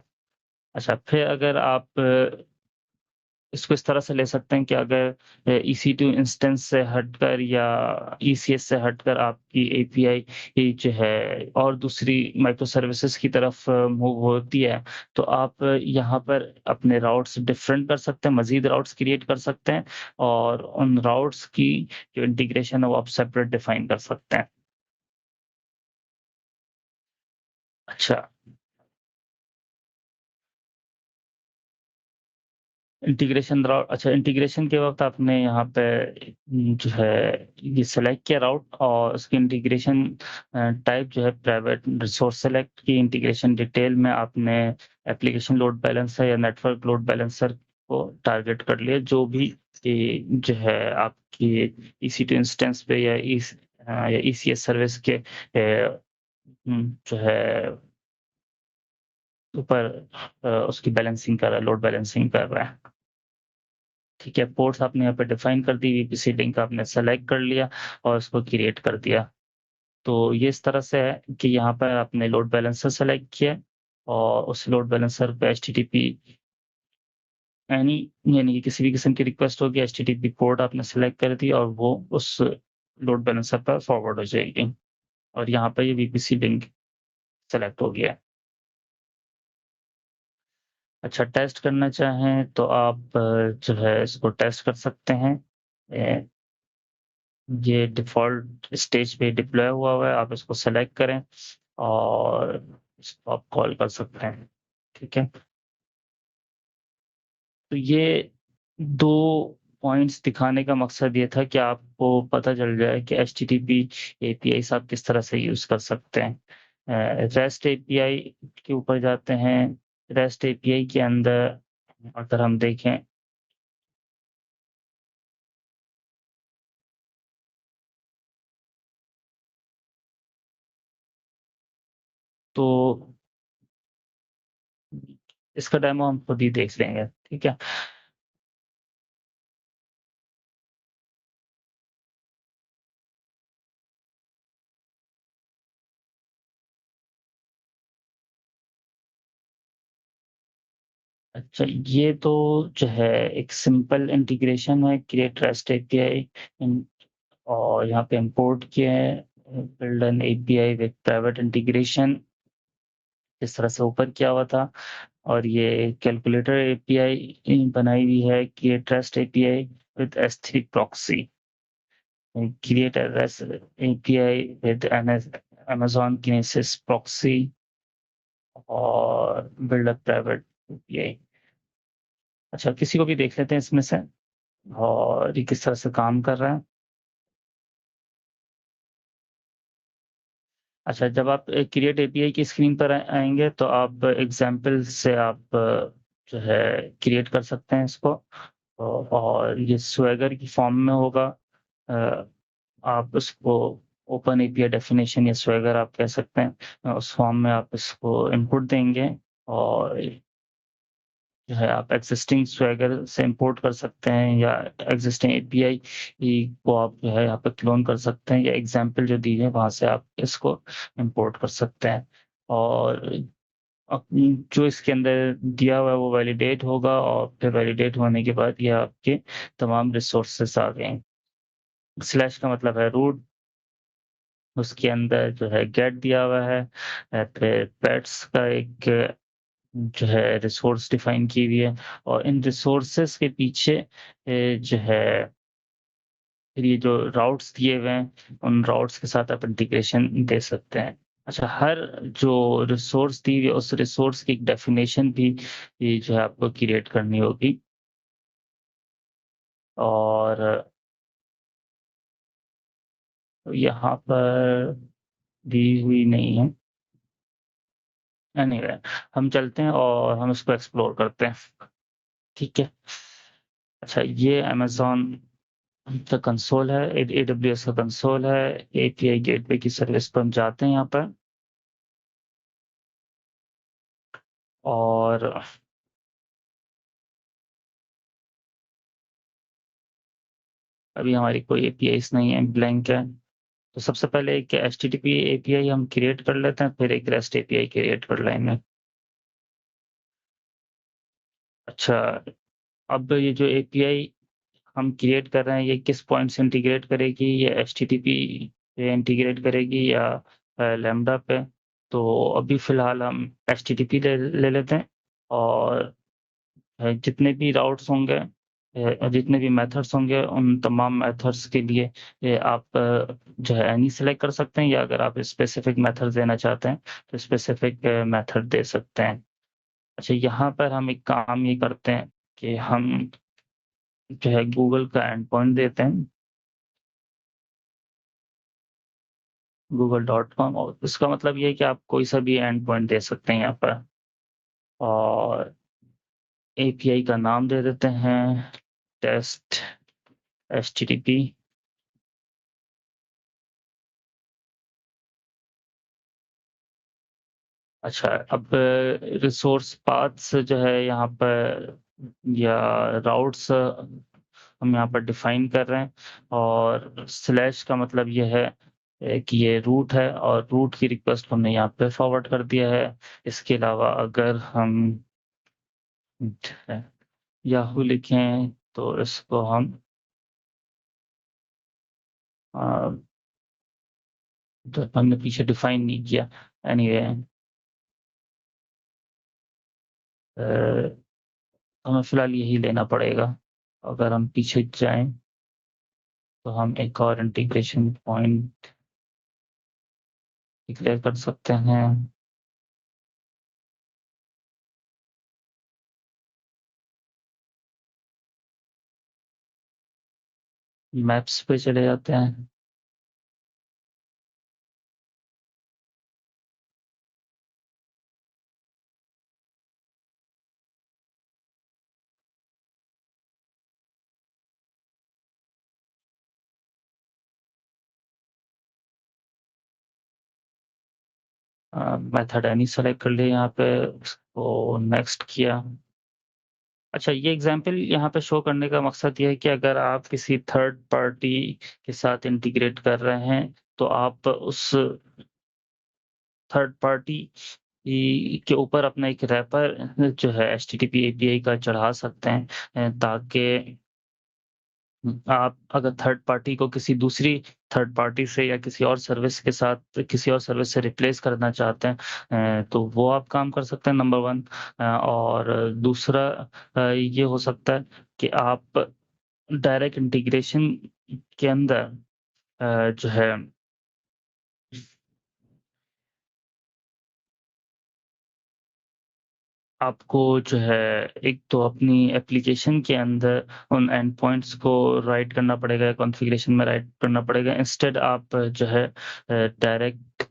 अच्छा, फिर अगर आप इसको इस तरह से ले सकते हैं कि अगर EC2 इंस्टेंस से हटकर या ECS से हटकर आपकी एपीआई जो है और दूसरी माइक्रो सर्विसेज की तरफ मूव होती है, तो आप यहाँ पर अपने राउट्स डिफरेंट कर सकते हैं, मजीद राउट्स क्रिएट कर सकते हैं, और उन राउट्स की जो इंटीग्रेशन है वो आप सेपरेट डिफाइन कर सकते हैं। अच्छा, इंटीग्रेशन के वक्त आपने यहाँ पे जो है ये सेलेक्ट किया राउट, और उसकी इंटीग्रेशन टाइप जो है प्राइवेट रिसोर्स सेलेक्ट की। इंटीग्रेशन डिटेल में आपने एप्लीकेशन लोड बैलेंसर या नेटवर्क लोड बैलेंसर को टारगेट कर लिया, जो भी जो है आपकी EC2 इंस्टेंस पे या ECS सर्विस के जो है ऊपर उसकी बैलेंसिंग कर रहा है, लोड बैलेंसिंग कर रहा है। ठीक है, पोर्ट्स आपने यहाँ पे डिफाइन कर दी, वीपीसी लिंक आपने सेलेक्ट कर लिया और उसको क्रिएट कर दिया। तो ये इस तरह से है कि यहाँ पर आपने लोड बैलेंसर सेलेक्ट किया, और उस लोड बैलेंसर पे एचटीटीपी एनी यानी कि किसी भी किस्म की रिक्वेस्ट होगी, एचटीटीपी पोर्ट आपने सेलेक्ट कर दी और वो उस लोड बैलेंसर पर फॉरवर्ड हो जाएगी, और यहाँ पर ये वीपीसी लिंक सेलेक्ट हो गया। अच्छा, टेस्ट करना चाहें तो आप जो है इसको टेस्ट कर सकते हैं। ये डिफ़ॉल्ट स्टेज पे डिप्लॉय हुआ है, आप इसको सेलेक्ट करें और इसको आप कॉल कर सकते हैं। ठीक है। तो ये 2 पॉइंट्स दिखाने का मकसद ये था कि आपको पता चल जाए कि एचटीटीपी एपीआईज़ आप किस तरह से यूज़ कर सकते हैं। रेस्ट एपीआई के ऊपर जाते हैं। रेस्ट एपीआई के अंदर अगर हम देखें तो इसका डेमो हम खुद ही देख लेंगे। ठीक है। अच्छा, ये तो जो है एक सिंपल इंटीग्रेशन है, क्रिएट रेस्ट एपीआई और यहाँ पे इंपोर्ट किया है, build an API with private integration, इस तरह से ऊपर किया हुआ था। और ये कैलकुलेटर एपीआई बनाई हुई है, create rest API with S3 proxy, create a REST API with Amazon Kinesis proxy और build a private API। अच्छा, किसी को भी देख लेते हैं इसमें से और ये किस तरह से काम कर रहा है। अच्छा, जब आप क्रिएट एपीआई की स्क्रीन पर आएंगे तो आप एग्जाम्पल से आप जो है क्रिएट कर सकते हैं इसको, और ये स्वेगर की फॉर्म में होगा। अ, आप उसको ओपन एपीआई डेफिनेशन या स्वेगर आप कह सकते हैं, उस फॉर्म में आप इसको इनपुट देंगे और जो है आप एग्जिस्टिंग स्वेगर से इंपोर्ट कर सकते हैं या एग्जिस्टिंग एपीआई को आप जो है यहाँ पे क्लोन कर सकते हैं, या एग्जाम्पल जो दी है वहां से आप इसको इंपोर्ट कर सकते हैं। और जो इसके अंदर दिया हुआ है वो वैलिडेट होगा, और फिर वैलिडेट होने के बाद ये आपके तमाम रिसोर्सेस आ गए। स्लैश का मतलब है रूट, उसके अंदर जो है गेट दिया हुआ है, फिर पेट्स का एक जो है रिसोर्स डिफाइन की हुई है, और इन रिसोर्सेस के पीछे जो है फिर ये जो राउट्स दिए हुए हैं उन राउट्स के साथ आप इंटीग्रेशन दे सकते हैं। अच्छा, हर जो रिसोर्स दी हुई है उस रिसोर्स की एक डेफिनेशन भी ये जो है आपको क्रिएट करनी होगी, और यहाँ पर दी हुई नहीं है। एनीवे, हम चलते हैं और हम इसको एक्सप्लोर करते हैं। ठीक है। अच्छा, ये अमेजोन का कंसोल है, AWS का कंसोल है, एपीआई गेटवे की सर्विस पर हम जाते हैं यहाँ पर, और अभी हमारी कोई एपीआई नहीं है, ब्लैंक है। तो सबसे पहले एक HTTP एपीआई हम क्रिएट कर लेते हैं, फिर एक REST एपीआई क्रिएट कर लेंगे। अच्छा, अब ये जो एपीआई हम क्रिएट कर रहे हैं ये किस पॉइंट से इंटीग्रेट करेगी, ये HTTP पे इंटीग्रेट करेगी या लैम्बडा पे। तो अभी फिलहाल हम HTTP ले लेते हैं, और जितने भी राउट्स होंगे, जितने भी मेथड्स होंगे, उन तमाम मेथड्स के लिए आप जो है एनी सेलेक्ट कर सकते हैं, या अगर आप स्पेसिफिक मेथड देना चाहते हैं तो स्पेसिफिक मेथड दे सकते हैं। अच्छा, यहाँ पर हम एक काम ये करते हैं कि हम जो है गूगल का एंड पॉइंट देते हैं, google.com, और इसका मतलब ये है कि आप कोई सा भी एंड पॉइंट दे सकते हैं यहाँ पर, और एपीआई का नाम दे देते हैं टेस्ट HTTP। अच्छा, अब रिसोर्स पाथ्स जो है यहाँ पर, या राउट्स हम यहाँ पर डिफाइन कर रहे हैं, और स्लैश का मतलब ये है कि ये रूट है, और रूट की रिक्वेस्ट हमने यहाँ पे फॉरवर्ड कर दिया है। इसके अलावा अगर हम याहू लिखें तो इसको हम अ, तो हमने पीछे डिफाइन नहीं किया। एनीवे, हमें फिलहाल यही लेना पड़ेगा। अगर हम पीछे जाएं तो हम एक और इंटीग्रेशन पॉइंट डिक्लेयर कर सकते हैं। मैप्स पे चले जाते हैं। मेथड एनी सेलेक्ट कर लिया यहाँ पे, उसको नेक्स्ट किया। अच्छा, ये एग्जांपल यहाँ पे शो करने का मकसद ये है कि अगर आप किसी थर्ड पार्टी के साथ इंटीग्रेट कर रहे हैं तो आप उस थर्ड पार्टी के ऊपर अपना एक रैपर जो है एचटीटीपी एपीआई का चढ़ा सकते हैं, ताकि आप अगर थर्ड पार्टी को किसी दूसरी थर्ड पार्टी से या किसी और सर्विस के साथ किसी और सर्विस से रिप्लेस करना चाहते हैं, तो वो आप काम कर सकते हैं, नंबर 1। और दूसरा ये हो सकता है कि आप डायरेक्ट इंटीग्रेशन के अंदर जो है आपको जो है एक तो अपनी एप्लीकेशन के अंदर उन एंड पॉइंट्स को राइट करना पड़ेगा, कॉन्फ़िगरेशन में राइट करना पड़ेगा। इंस्टेड आप जो है डायरेक्ट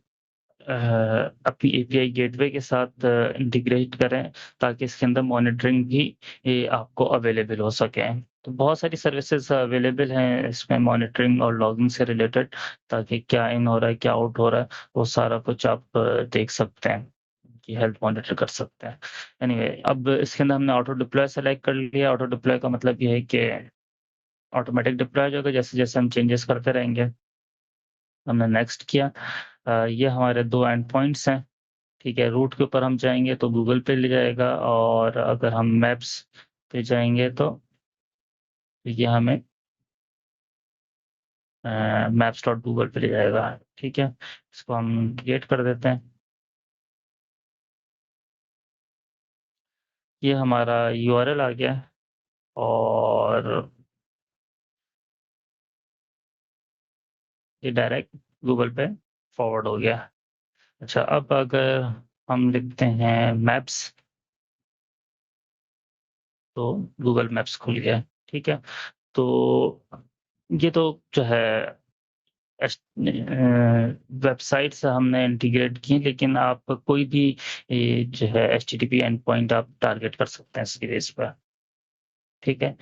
अपनी एपीआई गेटवे के साथ इंटीग्रेट करें, ताकि इसके अंदर मॉनिटरिंग भी आपको अवेलेबल हो सके। तो बहुत सारी सर्विसेज अवेलेबल हैं इसमें मॉनिटरिंग और लॉगिंग से रिलेटेड, ताकि क्या इन हो रहा है, क्या आउट हो रहा है, वो सारा कुछ आप देख सकते हैं, कि हेल्थ मॉनिटर कर सकते हैं। एनीवे, अब इसके अंदर हमने ऑटो डिप्लॉय सेलेक्ट कर लिया। ऑटो डिप्लॉय का मतलब ये है कि ऑटोमेटिक डिप्लॉय हो जाएगा जैसे-जैसे हम चेंजेस करते रहेंगे। हमने नेक्स्ट किया। ये हमारे 2 एंड पॉइंट्स हैं, ठीक है। रूट के ऊपर हम जाएँगे तो गूगल पे ले जाएगा, और अगर हम मैप्स पे जाएँगे तो ये हमें maps.google पे ले जाएगा, ठीक है। इसको हम क्रिएट कर देते हैं। ये हमारा यूआरएल आ गया, और ये डायरेक्ट गूगल पे फॉरवर्ड हो गया। अच्छा, अब अगर हम लिखते हैं मैप्स, तो गूगल मैप्स खुल गया, ठीक है। तो ये तो जो है वेबसाइट से हमने इंटीग्रेट की, लेकिन आप कोई भी जो है एचटीटीपी एंड पॉइंट आप टारगेट कर सकते हैं इसकी बेस पर, ठीक है।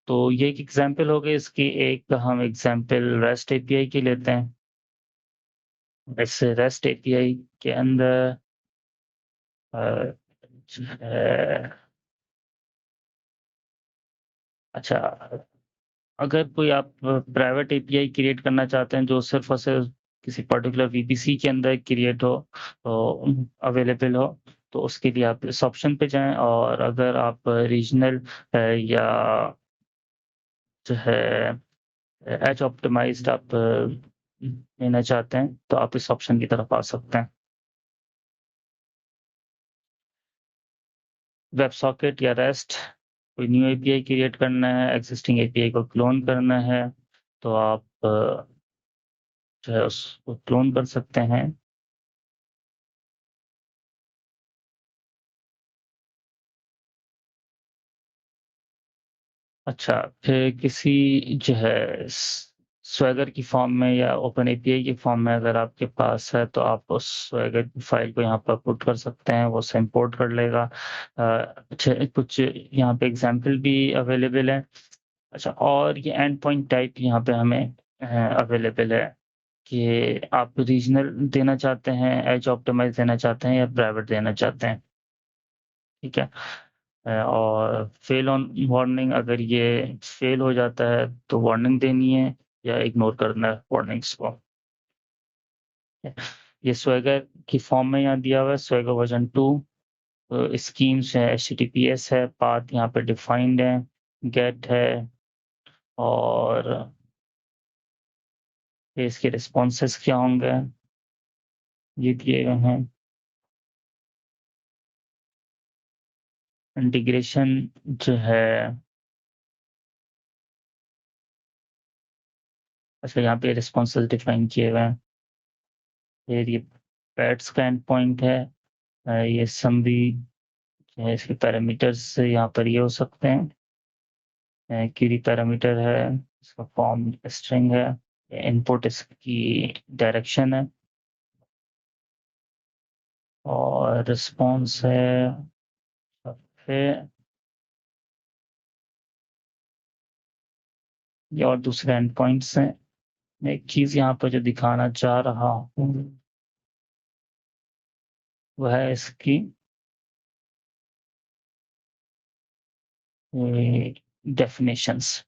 तो ये एक एग्जांपल हो गई इसकी। एक हम एग्जांपल रेस्ट एपीआई की लेते हैं। इस रेस्ट एपीआई के अंदर जो है, अच्छा, अगर कोई आप प्राइवेट एपीआई क्रिएट करना चाहते हैं जो सिर्फ और सिर्फ किसी पर्टिकुलर वीपीसी के अंदर क्रिएट हो, तो अवेलेबल हो, तो उसके लिए आप इस ऑप्शन पे जाएं। और अगर आप रीजनल या जो है एज ऑप्टिमाइज्ड आप लेना चाहते हैं, तो आप इस ऑप्शन की तरफ आ सकते हैं। वेब सॉकेट या रेस्ट, कोई न्यू एपीआई क्रिएट करना है, एग्जिस्टिंग एपीआई को क्लोन करना है, तो आप जो है उसको क्लोन कर सकते हैं। अच्छा, फिर किसी जो है स्वैगर की फॉर्म में या ओपन एपीआई की फॉर्म में अगर आपके पास है, तो आप उस स्वैगर फाइल को यहाँ पर पुट कर सकते हैं, वो उसे इम्पोर्ट कर लेगा। अच्छा, कुछ यहाँ पे एग्जाम्पल भी अवेलेबल है। अच्छा, और ये एंड पॉइंट टाइप यहाँ पे हमें अवेलेबल है, कि आप रीजनल देना चाहते हैं, एज ऑप्टिमाइज देना चाहते हैं, या प्राइवेट देना चाहते हैं, ठीक है। और फेल ऑन वार्निंग, अगर ये फेल हो जाता है तो वार्निंग देनी है या इग्नोर करना है वार्निंग्स को। ये स्वेगर की फॉर्म में यहाँ दिया हुआ है, स्वेगर वर्जन 2। स्कीम्स है, एचटीटीपीएस है, पाथ यहाँ पे डिफाइंड है, गेट है, और इसके रिस्पॉन्सेस क्या होंगे ये दिए गए हैं। इंटीग्रेशन जो है, अच्छा, यहाँ पे रिस्पॉन्सेस डिफाइन किए हुए हैं। फिर ये पैड्स का एंड पॉइंट है। ये समरी है, इसके पैरामीटर्स यहाँ पर ये हो सकते हैं। क्यूरी पैरामीटर है, इसका फॉर्म स्ट्रिंग है, इनपुट इसकी डायरेक्शन है, और रिस्पॉन्स है। फिर ये और दूसरे एंड पॉइंट्स हैं। मैं एक चीज यहाँ पर जो दिखाना चाह रहा हूँ, वह है इसकी डेफिनेशंस।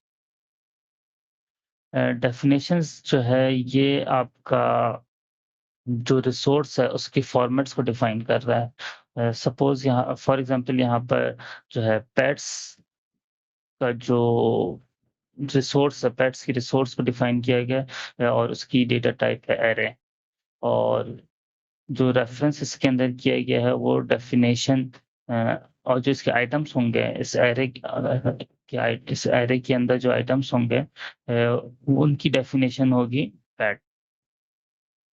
डेफिनेशंस जो है, ये आपका जो रिसोर्स है उसके फॉर्मेट्स को डिफाइन कर रहा है। सपोज यहाँ फॉर एग्जांपल यहाँ पर जो है पेट्स का जो रिसोर्स है, पेट्स की रिसोर्स को डिफाइन किया गया है और उसकी डेटा टाइप है एरे, और जो रेफरेंस इसके अंदर किया गया है वो डेफिनेशन, और जो इसके आइटम्स होंगे इस एरे इस एरे के अंदर जो आइटम्स होंगे उनकी डेफिनेशन होगी पैट।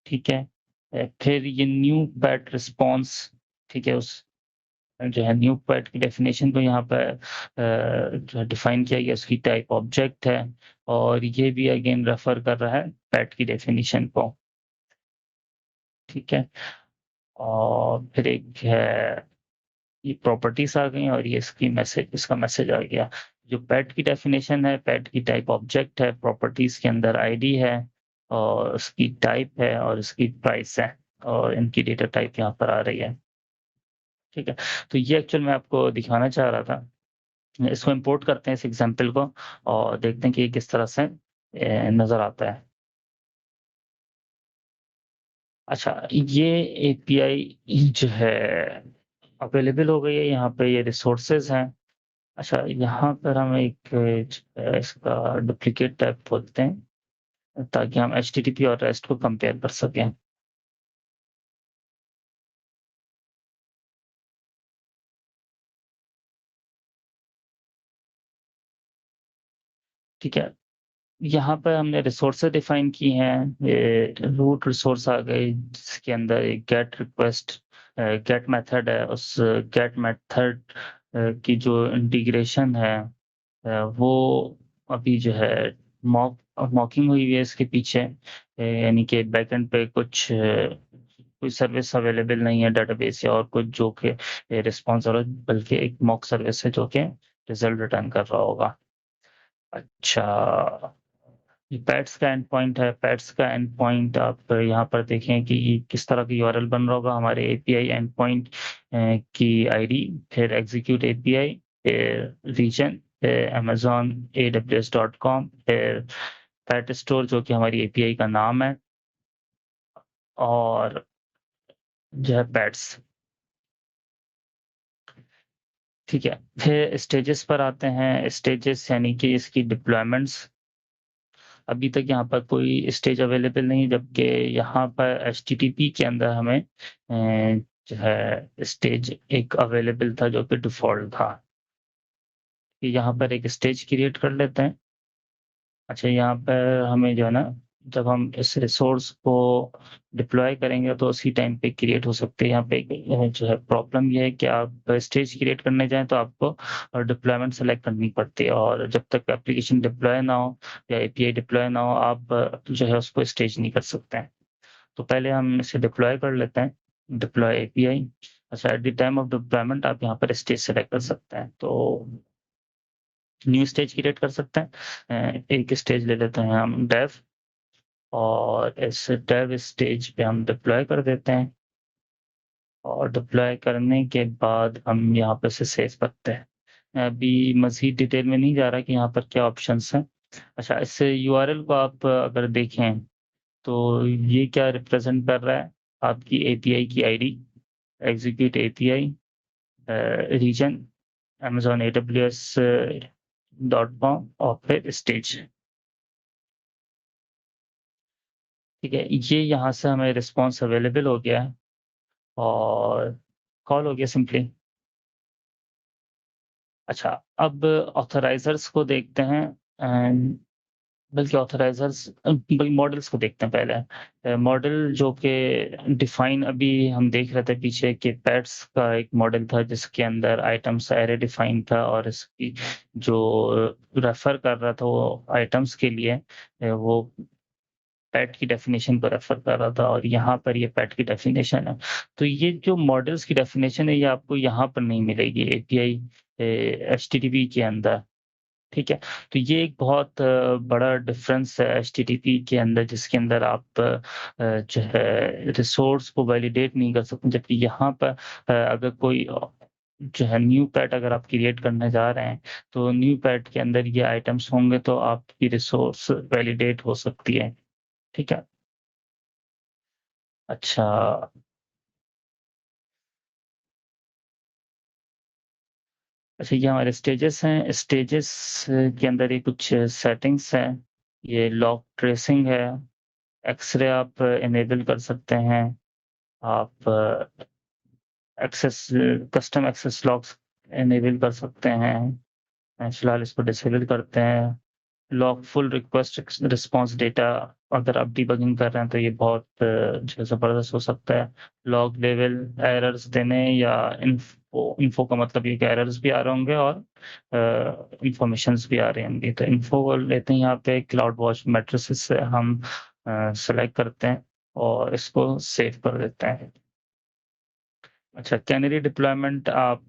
ठीक है। फिर ये न्यू पैट रिस्पॉन्स, ठीक है, उस जो है न्यू पैट की डेफिनेशन को यहाँ पर जो है डिफाइन किया गया, उसकी टाइप ऑब्जेक्ट है, और ये भी अगेन रेफर कर रहा है पैट की डेफिनेशन को। ठीक है। और फिर एक है, ये प्रॉपर्टीज आ गई और ये इसका मैसेज आ गया। जो पेट की डेफिनेशन है, पेट की टाइप ऑब्जेक्ट है, प्रॉपर्टीज के अंदर आईडी है और उसकी टाइप है और उसकी प्राइस है, और इनकी डेटा टाइप यहाँ पर आ रही है। ठीक है। तो ये एक्चुअल मैं आपको दिखाना चाह रहा था। इसको इंपोर्ट करते हैं इस एग्जाम्पल को और देखते हैं कि ये किस तरह से नजर आता है। अच्छा, ये एपीआई जो है अवेलेबल हो गई है, यहाँ पे ये रिसोर्सेज हैं। अच्छा, यहाँ पर हम एक इसका डुप्लीकेट टैब खोलते हैं ताकि हम HTTP और REST को कंपेयर कर सकें। ठीक है। यहाँ पर हमने रिसोर्सेज डिफाइन की हैं, ये रूट रिसोर्स आ गई जिसके अंदर एक गेट रिक्वेस्ट गेट मेथड है। उस गेट मेथड की जो इंटीग्रेशन है वो अभी जो है मॉकिंग हुई है इसके पीछे, यानी कि बैकएंड पे कुछ कोई सर्विस अवेलेबल नहीं है डेटाबेस या और कुछ जो कि रिस्पॉन्स, और बल्कि एक मॉक सर्विस है जो कि रिजल्ट रिटर्न कर रहा होगा। अच्छा, ये पैड्स का एंड पॉइंट है। पैड्स का एंड पॉइंट आप यहाँ पर देखें कि किस तरह की यूआरएल बन रहा होगा। हमारे एपीआई एंड पॉइंट की आईडी, फिर एग्जीक्यूट एपीआई, फिर रीजन, फिर amazon aws.com, फिर पैट स्टोर जो कि हमारी एपीआई का नाम है, और जो है पैड्स। ठीक है। फिर स्टेजेस पर आते हैं। स्टेजेस यानी कि इसकी डिप्लॉयमेंट्स। अभी तक यहाँ पर कोई स्टेज अवेलेबल नहीं, जबकि यहाँ पर HTTP के अंदर हमें जो है स्टेज एक अवेलेबल था जो कि डिफॉल्ट था। कि यहाँ पर एक स्टेज क्रिएट कर लेते हैं। अच्छा, यहाँ पर हमें जो है ना, जब हम इस रिसोर्स को डिप्लॉय करेंगे तो उसी टाइम पे क्रिएट हो सकते हैं। यहाँ पे जो है प्रॉब्लम ये है कि आप स्टेज क्रिएट करने जाएं तो आपको डिप्लॉयमेंट सेलेक्ट करनी पड़ती है, और जब तक एप्लीकेशन डिप्लॉय ना हो या एपीआई डिप्लॉय ना हो आप जो है उसको स्टेज नहीं कर सकते हैं। तो पहले हम इसे डिप्लॉय कर लेते हैं, डिप्लॉय एपीआई। अच्छा, at the time of deployment आप यहाँ पर स्टेज सेलेक्ट कर सकते हैं, तो न्यू स्टेज क्रिएट कर सकते हैं। एक स्टेज ले लेते हैं हम डेव, और इस डेव स्टेज पे हम डिप्लॉय कर देते हैं, और डिप्लॉय करने के बाद हम यहाँ पे से सेव करते हैं। अभी मज़ीद डिटेल में नहीं जा रहा कि यहाँ पर क्या ऑप्शंस हैं। अच्छा, इस यूआरएल को आप अगर देखें तो ये क्या रिप्रेजेंट कर रहा है, आपकी एपीआई की ID, execute API, region, amazon aws.com, और फिर स्टेज। ठीक है, ये यहाँ से हमें रिस्पॉन्स अवेलेबल हो गया है और कॉल हो गया सिंपली। अच्छा, अब ऑथराइजर्स को देखते हैं, एंड बल्कि ऑथराइजर्स बल्कि मॉडल्स को देखते हैं पहले। मॉडल जो कि डिफाइन, अभी हम देख रहे थे पीछे कि पेट्स का एक मॉडल था जिसके अंदर आइटम्स एरे डिफाइन था, और इसकी जो रेफर कर रहा था वो आइटम्स के लिए वो पैट की डेफिनेशन को रेफर कर रहा था, और यहाँ पर ये पैट की डेफिनेशन है। तो ये जो मॉडल्स की डेफिनेशन है ये आपको यहाँ पर नहीं मिलेगी एपीआई HTTP के अंदर। ठीक है। तो ये एक बहुत बड़ा डिफरेंस है HTTP के अंदर, जिसके अंदर आप जो है रिसोर्स को वैलिडेट नहीं कर सकते, जबकि यहाँ पर अगर कोई जो है न्यू पैट अगर आप क्रिएट करने जा रहे हैं तो न्यू पैट के अंदर ये आइटम्स होंगे तो आपकी रिसोर्स वैलिडेट हो सकती है। ठीक है। अच्छा, अच्छा, ये हमारे स्टेजेस हैं। स्टेजेस के अंदर ये कुछ सेटिंग्स हैं। ये लॉग ट्रेसिंग है। एक्सरे आप इनेबल कर सकते हैं। आप access custom access logs enable कर सकते हैं। फिलहाल इसको डिसेबल करते हैं। Log full request response data, अगर आप डिबगिंग कर रहे हैं तो ये बहुत जो है ज़बरदस्त हो सकता है। लॉग लेवल एरर्स देने या इन्फो इन्फो का मतलब ये कि एरर्स भी आ रहे होंगे और इंफॉर्मेशंस भी आ रही होंगी। तो इन्फो लेते हैं यहाँ पे क्लाउड वॉच मैट्रिसेस से हम सेलेक्ट करते हैं और इसको सेव कर देते हैं। अच्छा, कैनरी डिप्लॉयमेंट आप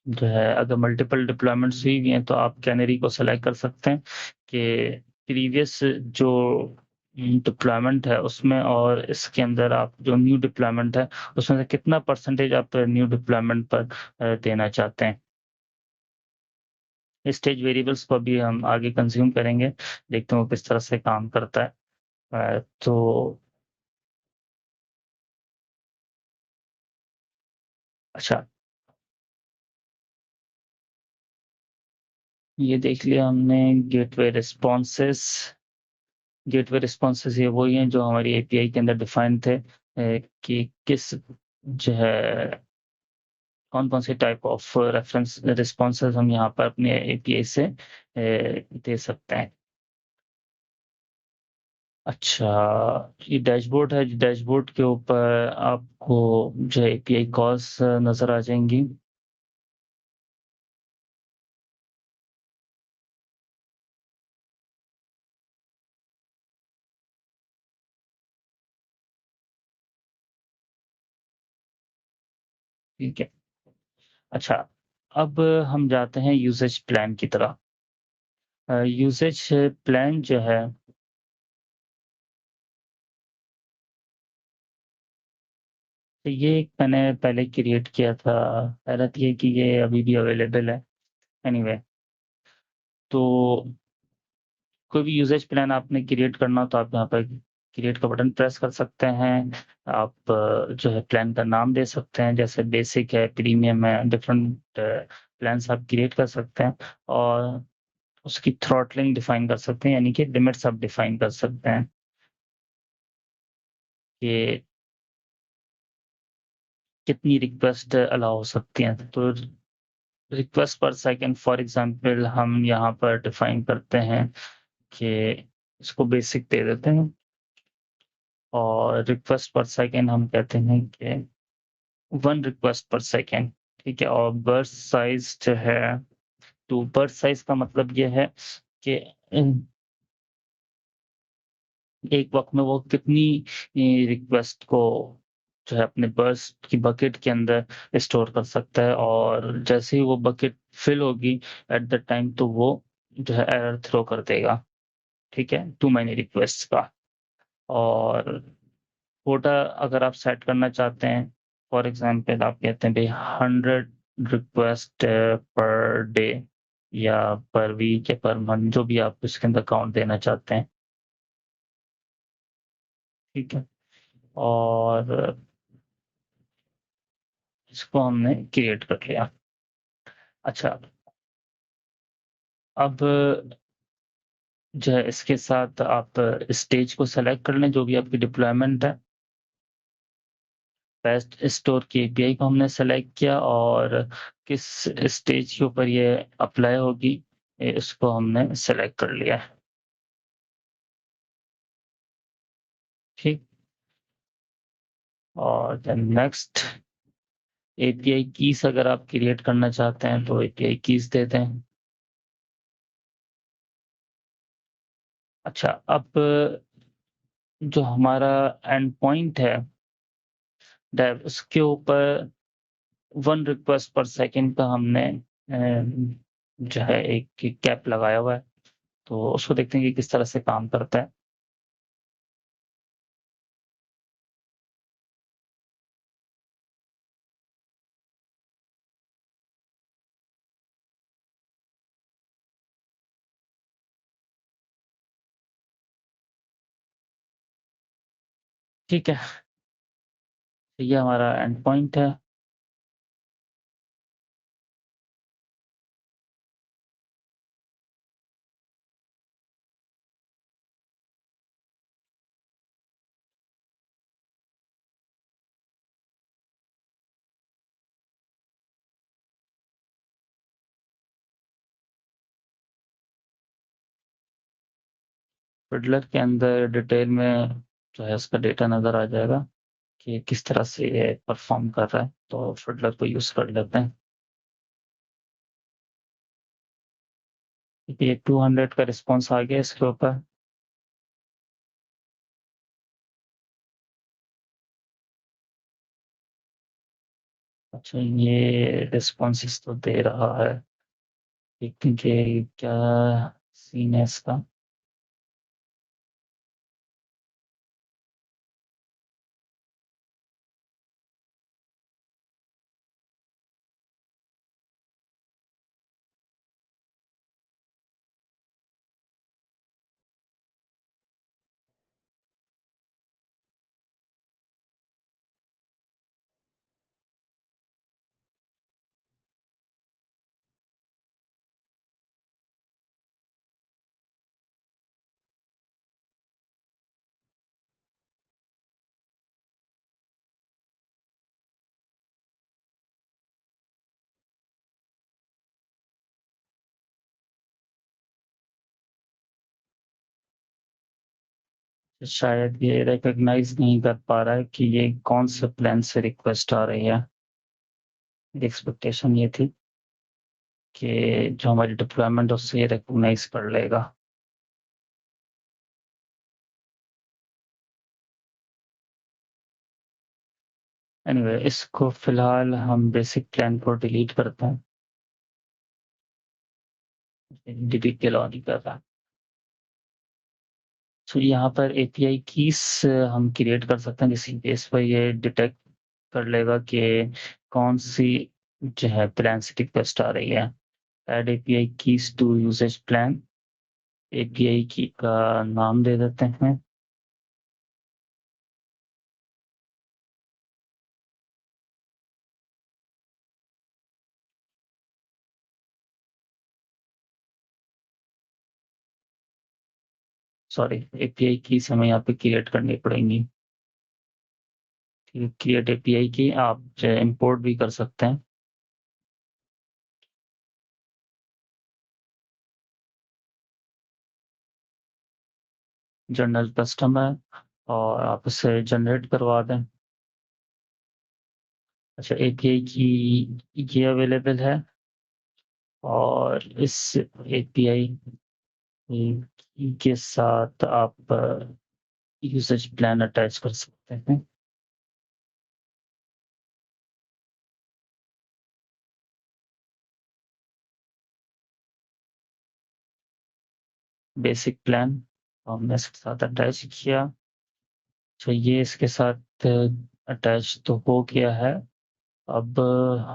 जो है अगर मल्टीपल डिप्लॉयमेंट्स हुई हुई हैं तो आप कैनरी को सेलेक्ट कर सकते हैं कि प्रीवियस जो डिप्लॉयमेंट है उसमें और इसके अंदर आप जो न्यू डिप्लॉयमेंट है उसमें से कितना परसेंटेज आप न्यू डिप्लॉयमेंट पर देना चाहते हैं। स्टेज वेरिएबल्स को भी हम आगे कंज्यूम करेंगे, देखते हैं वो किस तरह से काम करता है। तो अच्छा, ये देख लिया हमने गेटवे रिस्पॉन्सेस। गेटवे रिस्पॉन्सेस ये वही हैं जो हमारी एपीआई के अंदर डिफाइन थे कि किस जो है कौन कौन से टाइप ऑफ रेफरेंस रिस्पॉन्सेस हम यहाँ पर अपने एपीआई से दे सकते हैं। अच्छा, ये डैशबोर्ड है। डैशबोर्ड के ऊपर आपको जो है एपीआई कॉल्स नज़र आ जाएंगी। ठीक है। अच्छा, अब हम जाते हैं यूसेज प्लान की तरफ। यूसेज प्लान जो है तो ये एक मैंने पहले क्रिएट किया था। हैरत ये कि ये अभी भी अवेलेबल है। एनीवे, तो कोई भी यूसेज प्लान आपने क्रिएट करना हो तो आप यहाँ पर क्रिएट का बटन प्रेस कर सकते हैं। आप जो है प्लान का नाम दे सकते हैं, जैसे बेसिक है, प्रीमियम है, डिफरेंट प्लान्स आप क्रिएट कर सकते हैं। और उसकी थ्रॉटलिंग डिफाइन कर सकते हैं, यानी कि लिमिट्स आप डिफाइन कर सकते हैं कि कितनी रिक्वेस्ट अलाउ हो सकती हैं। तो रिक्वेस्ट पर सेकंड फॉर एग्जांपल हम यहाँ पर डिफाइन करते हैं कि इसको बेसिक दे देते हैं और रिक्वेस्ट पर सेकंड हम कहते हैं कि 1 रिक्वेस्ट पर सेकंड। ठीक है। और बर्स्ट साइज जो है, तो बर्स्ट साइज का मतलब ये है कि एक वक्त में वो कितनी रिक्वेस्ट को जो है अपने बर्स्ट की बकेट के अंदर स्टोर कर सकता है, और जैसे ही वो बकेट फिल होगी एट द टाइम तो वो जो है एरर थ्रो कर देगा। ठीक है, टू मैनी रिक्वेस्ट का। और कोटा अगर आप सेट करना चाहते हैं, फॉर एग्जांपल आप कहते हैं भाई 100 रिक्वेस्ट पर डे या पर वीक या पर मंथ, जो भी आप इसके अंदर काउंट देना चाहते हैं। ठीक है। और इसको हमने क्रिएट कर लिया। अच्छा, अब जो है इसके साथ आप स्टेज को सेलेक्ट कर लें जो भी आपकी डिप्लॉयमेंट है। बेस्ट स्टोर की एपीआई को हमने सेलेक्ट किया और किस स्टेज के ऊपर ये अप्लाई होगी इसको हमने सेलेक्ट कर लिया। ठीक। और देन नेक्स्ट, एपीआई कीज अगर आप क्रिएट करना चाहते हैं तो एपीआई कीज दे दें। अच्छा, अब जो हमारा एंड पॉइंट है डेव, उसके ऊपर 1 रिक्वेस्ट पर सेकंड का हमने जो है एक कैप लगाया हुआ है। तो उसको देखते हैं कि किस तरह से काम करता है। ठीक है, तो ये हमारा एंड पॉइंट है। फिडलर के अंदर डिटेल में जो है उसका डेटा नज़र आ जाएगा कि किस तरह से ये परफॉर्म कर रहा है, तो फिडलर को यूज़ कर लेते हैं। ये 200 का रिस्पॉन्स आ गया इसके ऊपर। अच्छा, ये रिस्पॉन्सेस तो दे रहा है, देखते हैं कि क्या सीन है इसका। शायद ये रिकॉग्नाइज नहीं कर पा रहा है कि ये कौन से प्लान से रिक्वेस्ट आ रही है। एक्सपेक्टेशन ये थी कि जो हमारी डिप्लॉयमेंट उससे ये रिकॉग्नाइज कर लेगा। एनीवे, इसको फिलहाल हम बेसिक प्लान को डिलीट करते हैं। डिलीट के लॉ नहीं कर रहा। तो यहाँ पर एपीआई कीज हम क्रिएट कर सकते हैं, जिसकी बेस पर ये डिटेक्ट कर लेगा कि कौन सी जो है प्लान से रिक्वेस्ट आ रही है। Add API keys to usage plan. API key का नाम दे देते हैं। सॉरी, एपीआई कीज हमें यहाँ पे क्रिएट करनी पड़ेंगी। क्रिएट एपीआई की आप इंपोर्ट भी कर सकते हैं। जनरल कस्टमर, और आप इसे जनरेट करवा दें। अच्छा, एपीआई की ये अवेलेबल है, और इस एपीआई के साथ आप यूसेज प्लान अटैच कर सकते हैं। बेसिक प्लान हमने इसके साथ अटैच किया। तो ये इसके साथ अटैच तो हो गया है। अब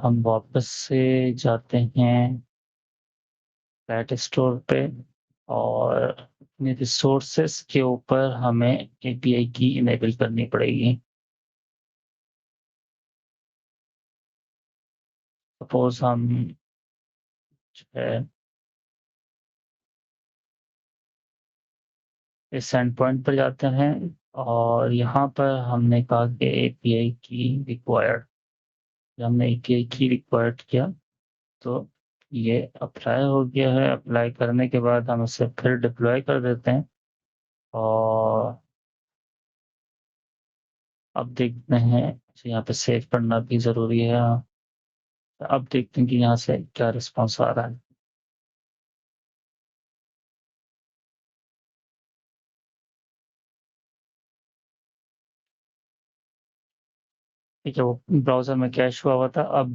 हम वापस से जाते हैं पैट स्टोर पे, और अपने रिसोर्सेस के ऊपर हमें एपीआई की इनेबल करनी पड़ेगी। सपोज हम जो है इस एंड पॉइंट पर जाते हैं, और यहाँ पर हमने कहा कि एपीआई की रिक्वायर्ड। हमने एपीआई की रिक्वायर्ड किया, तो ये अप्लाई हो गया है। अप्लाई करने के बाद हम इसे फिर डिप्लॉय कर देते हैं, और अब देखते हैं। तो यहाँ पे सेव करना भी ज़रूरी है। अब देखते हैं कि यहाँ से क्या रिस्पॉन्स आ रहा है। ठीक है, वो ब्राउजर में कैश हुआ हुआ था। अब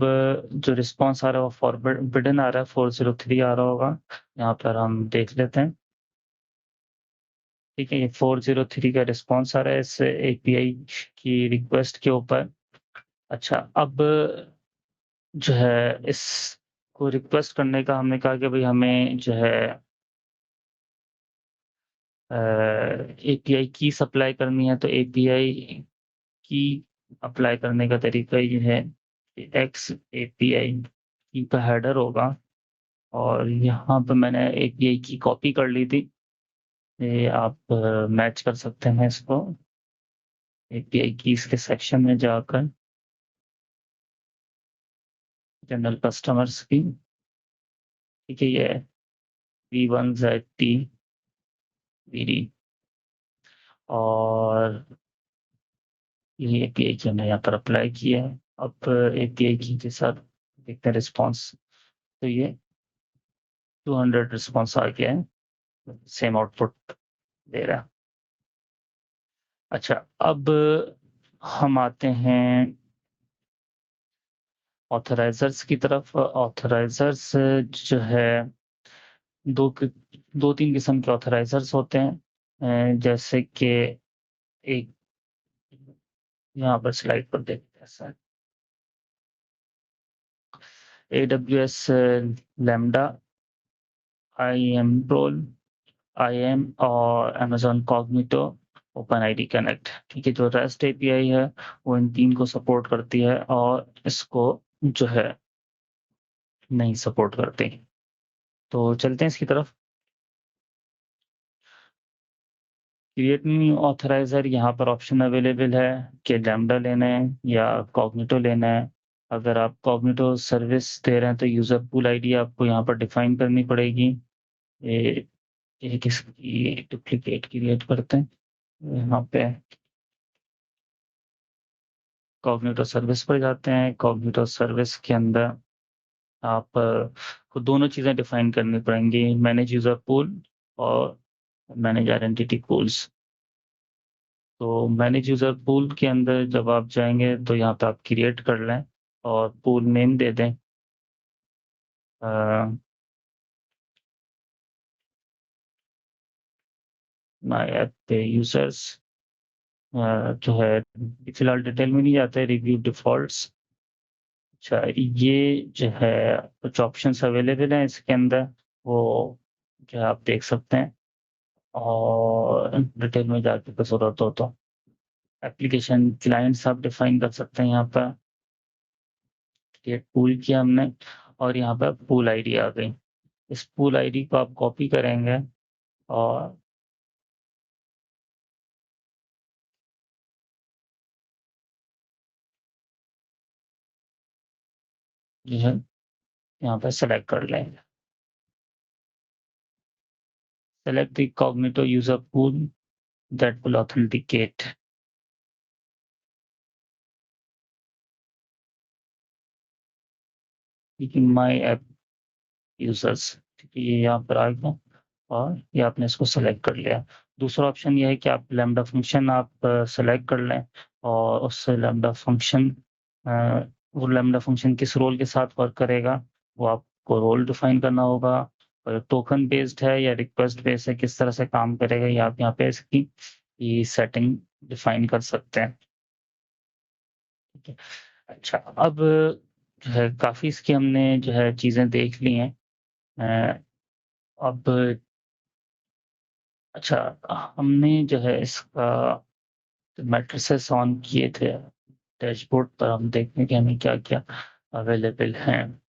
जो रिस्पॉन्स आ रहा है वो फॉरबिडन आ रहा है, 403 आ रहा होगा। यहाँ पर हम देख लेते हैं। ठीक है, ये 403 का रिस्पॉन्स आ रहा है इस एपीआई की रिक्वेस्ट के ऊपर। अच्छा, अब जो है इसको रिक्वेस्ट करने का हमने कहा कि भाई हमें जो है एपीआई की सप्लाई करनी है। तो एपीआई की अप्लाई करने का तरीका ये है कि एक्स एपीआई की का हेडर होगा, और यहाँ पे मैंने एपीआई की कॉपी कर ली थी। ये आप मैच कर सकते हैं इसको एपीआई की इसके सेक्शन में जाकर, जनरल कस्टमर्स की। ठीक है, ये V1ZT VD। और ये एपीआई की हमने यहाँ पर अप्लाई किया है। अब एपीआई की के साथ देखते हैं रिस्पॉन्स। तो ये 200 रिस्पॉन्स आ गया है, सेम आउटपुट दे रहा है। अच्छा, अब हम आते हैं ऑथराइजर्स की तरफ। ऑथराइजर्स जो है दो दो तीन किस्म के ऑथराइजर्स होते हैं, जैसे कि एक यहाँ पर स्लाइड पर देखते हैं sir, AWS lambda, IAM role, IAM और Amazon Cognito, open ID connect. ठीक है, जो रेस्ट एपीआई है वो इन तीन को सपोर्ट करती है और इसको जो है नहीं सपोर्ट करती। तो चलते हैं इसकी तरफ। क्रिएट न्यू ऑथराइजर, यहाँ पर ऑप्शन अवेलेबल है कि लैम्डा लेना है या कॉग्निटो लेना है। अगर आप कॉग्निटो सर्विस दे रहे हैं तो यूजर पूल आईडी आपको यहाँ पर डिफाइन करनी पड़ेगी। ये एक इसकी डुप्लीकेट क्रिएट करते हैं। यहाँ पे कॉग्निटो सर्विस पर जाते हैं। कॉग्निटो सर्विस के अंदर आप को दोनों चीज़ें डिफाइन करनी पड़ेंगी, मैनेज यूजर पूल और मैनेज आइडेंटिटी पूल्स। तो मैनेज यूजर पूल के अंदर जब आप जाएंगे तो यहाँ पे आप क्रिएट कर लें और पूल नेम दे दें। माई ऐप पे यूजर्स जो है, फिलहाल डिटेल में नहीं जाते, रिव्यू डिफॉल्ट्स। अच्छा, ये जो है कुछ ऑप्शंस अवेलेबल हैं इसके अंदर, वो जो है आप देख सकते हैं और डिटेल में जाके कुछ जरूरत हो तो एप्लीकेशन क्लाइंट्स आप डिफाइन कर सकते हैं। यहाँ पर क्रिएट पूल किया हमने और यहाँ पर पूल आईडी आ गई। इस पूल आईडी को आप कॉपी करेंगे और जो है यहाँ पर सेलेक्ट कर लेंगे। Select the Cognito user pool that will authenticate. My app users, ठीक है, ये यहाँ पर आ गया और ये आपने इसको सेलेक्ट कर लिया। दूसरा ऑप्शन ये है कि आप लैम्डा फंक्शन आप सेलेक्ट कर लें और उससे लैम्डा फंक्शन, वो लैम्डा फंक्शन किस रोल के साथ वर्क करेगा वो आपको रोल डिफाइन करना होगा। और टोकन बेस्ड है या रिक्वेस्ट बेस्ड है, किस तरह से काम करेगा ये आप यहाँ पे इसकी ये सेटिंग डिफाइन कर सकते हैं। ठीक है। अच्छा, अब जो है काफ़ी इसकी हमने जो है चीज़ें देख ली हैं। अ, अब अच्छा, हमने जो है इसका मैट्रिसेस ऑन किए थे डैशबोर्ड पर, हम देखने के हमें क्या क्या अवेलेबल हैं।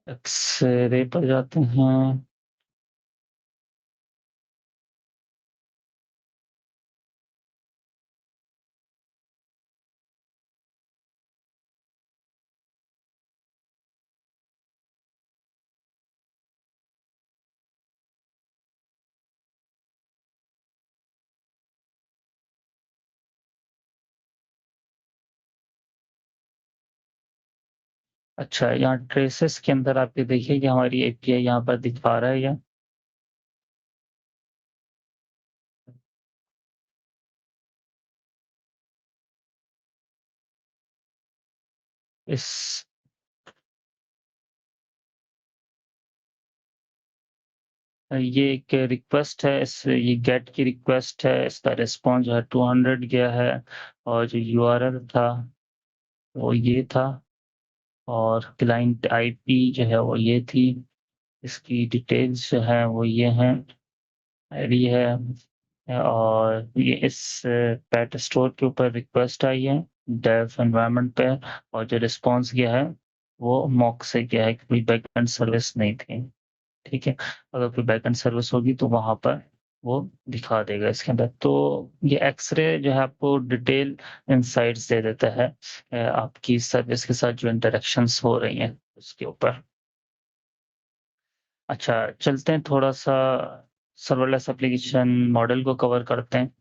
एक्सरे पर जाते हैं। अच्छा, यहाँ ट्रेसेस के अंदर आप ये देखिए कि हमारी एपीआई यहाँ पर दिखा रहा है या इस ये एक रिक्वेस्ट है, इस ये गेट की रिक्वेस्ट है, इसका रिस्पॉन्स जो है 200 गया है और जो यूआरएल था वो ये था और क्लाइंट आईपी जो है वो ये थी। इसकी डिटेल्स जो है वो ये हैं, आईडी है और ये इस पैट स्टोर के ऊपर रिक्वेस्ट आई है डेव एनवायरनमेंट पे और जो रिस्पॉन्स गया है वो मॉक से गया है, कोई बैकएंड सर्विस नहीं थी। ठीक है, अगर कोई बैकएंड सर्विस होगी तो वहां पर वो दिखा देगा इसके अंदर। तो ये एक्सरे जो है आपको डिटेल इंसाइट्स दे देता है आपकी सर्विस के साथ जो इंटरेक्शंस हो रही हैं उसके ऊपर। अच्छा, चलते हैं थोड़ा सा सर्वरलेस एप्लीकेशन मॉडल को कवर करते हैं।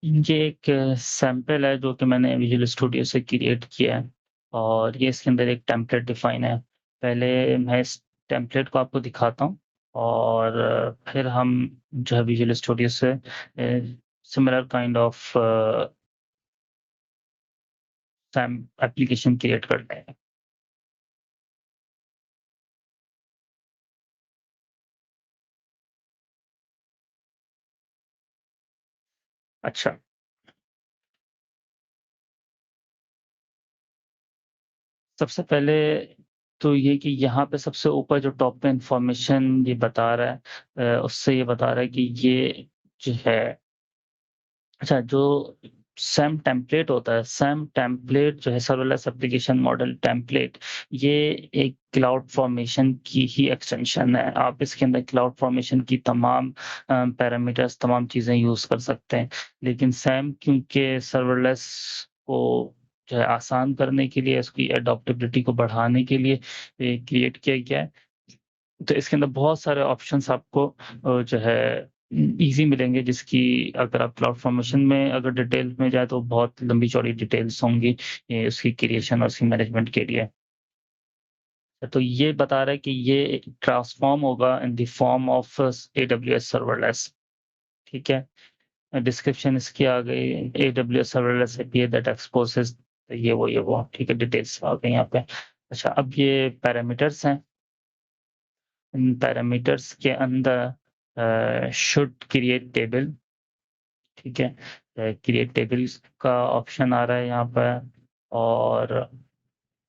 ये एक सैंपल है जो कि मैंने विजुअल स्टूडियो से क्रिएट किया है, और ये इसके अंदर एक टेम्पलेट डिफाइन है। पहले मैं इस टेम्पलेट को आपको दिखाता हूँ, और फिर हम जो है विजुअल स्टूडियो से similar kind of Sam application create करते हैं। अच्छा, सबसे पहले तो ये कि यहाँ पे सबसे ऊपर जो टॉप पे इंफॉर्मेशन ये बता रहा है, उससे ये बता रहा है कि ये जो है, अच्छा, जो सैम टेम्पलेट होता है, सैम टेम्पलेट जो है सर्वलेस एप्लीकेशन मॉडल टेम्पलेट, ये एक क्लाउड फॉर्मेशन की ही एक्सटेंशन है। आप इसके अंदर क्लाउड फॉर्मेशन की तमाम पैरामीटर्स, तमाम चीज़ें यूज़ कर सकते हैं। लेकिन सैम क्योंकि सर्वलेस को जो है आसान करने के लिए, उसकी एडॉप्टेबिलिटी को बढ़ाने के लिए क्रिएट किया गया है। तो इसके अंदर बहुत सारे ऑप्शंस आपको जो है इजी मिलेंगे, जिसकी अगर आप क्लाउड फॉर्मेशन में अगर डिटेल में जाए तो बहुत लंबी चौड़ी डिटेल्स होंगी उसकी क्रिएशन और उसकी मैनेजमेंट के लिए। तो ये बता रहा है कि ये ट्रांसफॉर्म होगा in the form of AWS serverless. ठीक है, डिस्क्रिप्शन इसकी आ गई, AWS serverless API that exposes, ये वो ठीक है, डिटेल्स आ गई यहाँ पे। अच्छा, अब ये पैरामीटर्स हैं। इन पैरामीटर्स के अंदर शुड क्रिएट टेबल, ठीक है, क्रिएट टेबल्स का ऑप्शन आ रहा है यहाँ पर। और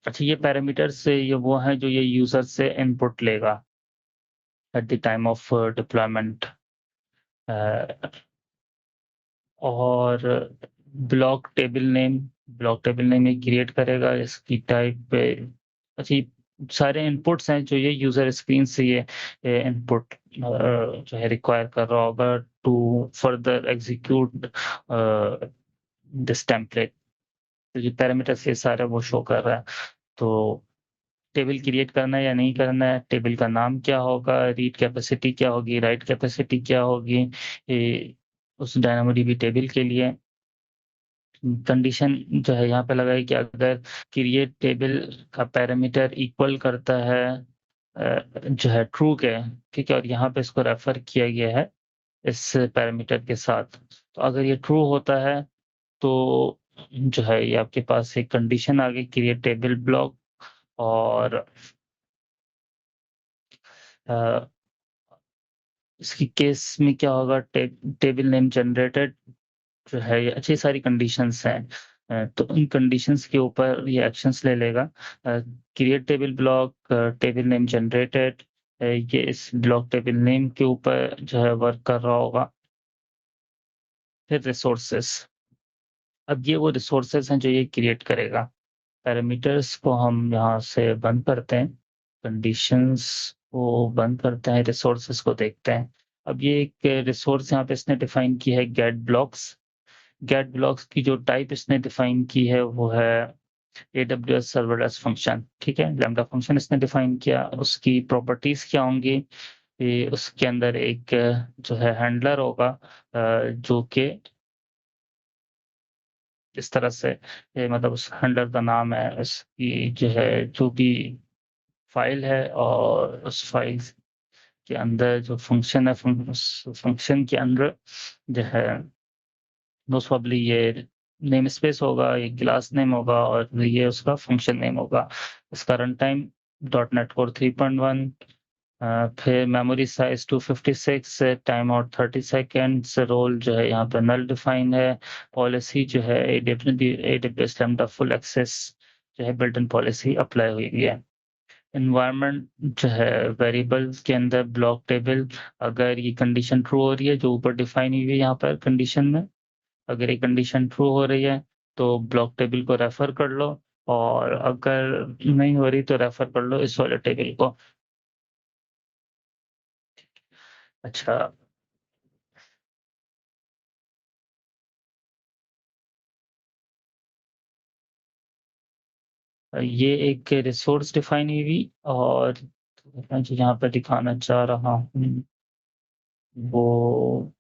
अच्छा, ये पैरामीटर्स से ये वो हैं जो ये यूजर से इनपुट लेगा at the time of deployment. और ब्लॉक टेबल नेम ये क्रिएट करेगा, इसकी टाइप पे। अच्छा, ये सारे इनपुट्स हैं जो ये यूजर स्क्रीन से ये इनपुट जो है रिक्वायर कर रहा होगा to further execute this template. तो ये पैरामीटर्स ये सारे वो शो कर रहा है। तो टेबल क्रिएट करना है या नहीं करना है, टेबल का नाम क्या होगा, रीड कैपेसिटी क्या होगी, राइट कैपेसिटी क्या होगी, ये उस डायनामोडीबी टेबल के लिए। कंडीशन जो है यहाँ पे लगा है कि अगर क्रिएट टेबल का पैरामीटर इक्वल करता है जो है ट्रू के, ठीक है, और यहाँ पे इसको रेफर किया गया है इस पैरामीटर के साथ। तो अगर ये ट्रू होता है तो जो है ये आपके पास एक कंडीशन आ गई क्रिएट टेबल ब्लॉक। और अ, इसकी केस में क्या होगा, टेबल नेम जनरेटेड जो है, ये अच्छी सारी कंडीशंस हैं। तो इन कंडीशंस के ऊपर ये एक्शंस ले लेगा। Create table block, table name generated, ये इस ब्लॉक टेबल नेम के ऊपर जो है वर्क कर रहा होगा। फिर रिसोर्सेस, अब ये वो रिसोर्सेस हैं जो ये क्रिएट करेगा। पैरामीटर्स को हम यहाँ से बंद करते हैं, कंडीशंस को बंद करते हैं, रिसोर्सेस को देखते हैं। अब ये एक रिसोर्स यहाँ पे इसने डिफाइन की है गेट ब्लॉक्स। गेट ब्लॉक्स की जो टाइप इसने डिफाइन की है वो है AWS सर्वरलेस फंक्शन। ठीक है, लैम्डा फंक्शन इसने डिफाइन किया, उसकी प्रॉपर्टीज क्या होंगी, उसके अंदर एक जो है हैंडलर होगा जो कि इस तरह से मतलब उस हैंडलर का नाम है, उसकी जो है जो भी फाइल है, और उस फाइल के अंदर जो फंक्शन है, उस फंक्शन के अंदर जो है मोस्ट प्रोबेबली ये नेम स्पेस होगा, ये क्लास नेम होगा, और ये उसका फंक्शन नेम होगा। इसका रन टाइम .NET Core 3.1, फिर memory size 256, time out 30 seconds, role जो है यहाँ पे नल डिफाइन है। पॉलिसी जो है AWS लैम्डा फुल एक्सेस जो है बिल्ट इन पॉलिसी अप्लाई हुई है। इन्वायरमेंट जो है वेरिएबल्स के अंदर ब्लॉक टेबल, अगर ये कंडीशन ट्रू हो रही है जो ऊपर डिफाइन हुई है यहाँ पर कंडीशन में, अगर ये कंडीशन ट्रू हो रही है तो ब्लॉक टेबल को रेफर कर लो। और अगर नहीं हो रही तो रेफर कर लो इस वाले टेबल को। अच्छा, ये एक रिसोर्स डिफाइन हुई और मैं जो यहाँ पर दिखाना चाह रहा हूँ वो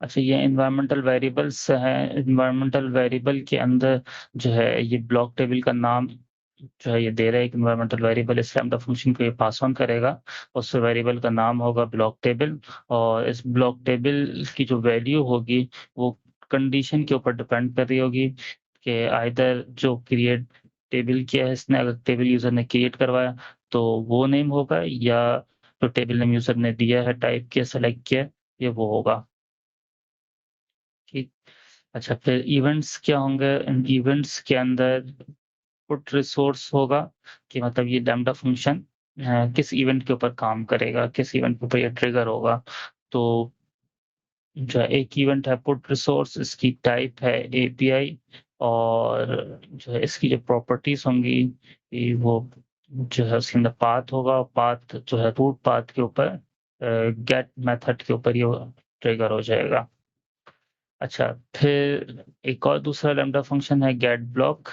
अच्छा, ये इन्वायरमेंटल वेरिएबल्स हैं। इन्वायरमेंटल वेरिएबल के अंदर जो है ये ब्लॉक टेबल का नाम जो है ये दे रहा है एक इन्वायरमेंटल वेरिएबल, इस लैम्बडा फंक्शन को ये पास ऑन करेगा। उस वेरिएबल का नाम होगा ब्लॉक टेबल, और इस ब्लॉक टेबल की जो वैल्यू होगी वो कंडीशन के ऊपर डिपेंड कर रही होगी कि आइदर जो क्रिएट टेबल किया है इसने, अगर टेबल यूजर ने क्रिएट करवाया तो वो नेम होगा, या जो टेबल नेम यूजर ने दिया है, टाइप किया, सेलेक्ट किया, ये वो होगा। ठीक। अच्छा, फिर इवेंट्स क्या होंगे? इन इवेंट्स के अंदर पुट रिसोर्स होगा, कि मतलब ये लैम्बडा फंक्शन किस इवेंट के ऊपर काम करेगा, किस इवेंट के ऊपर ये ट्रिगर होगा। तो जो है एक इवेंट है पुट रिसोर्स, इसकी टाइप है एपीआई, और जो है इसकी जो प्रॉपर्टीज होंगी वो जो है उसके अंदर पाथ होगा, पाथ जो है रूट पाथ के ऊपर गेट मेथड के ऊपर ये ट्रिगर हो जाएगा। अच्छा, फिर एक और दूसरा लैम्बडा फंक्शन है गेट ब्लॉक।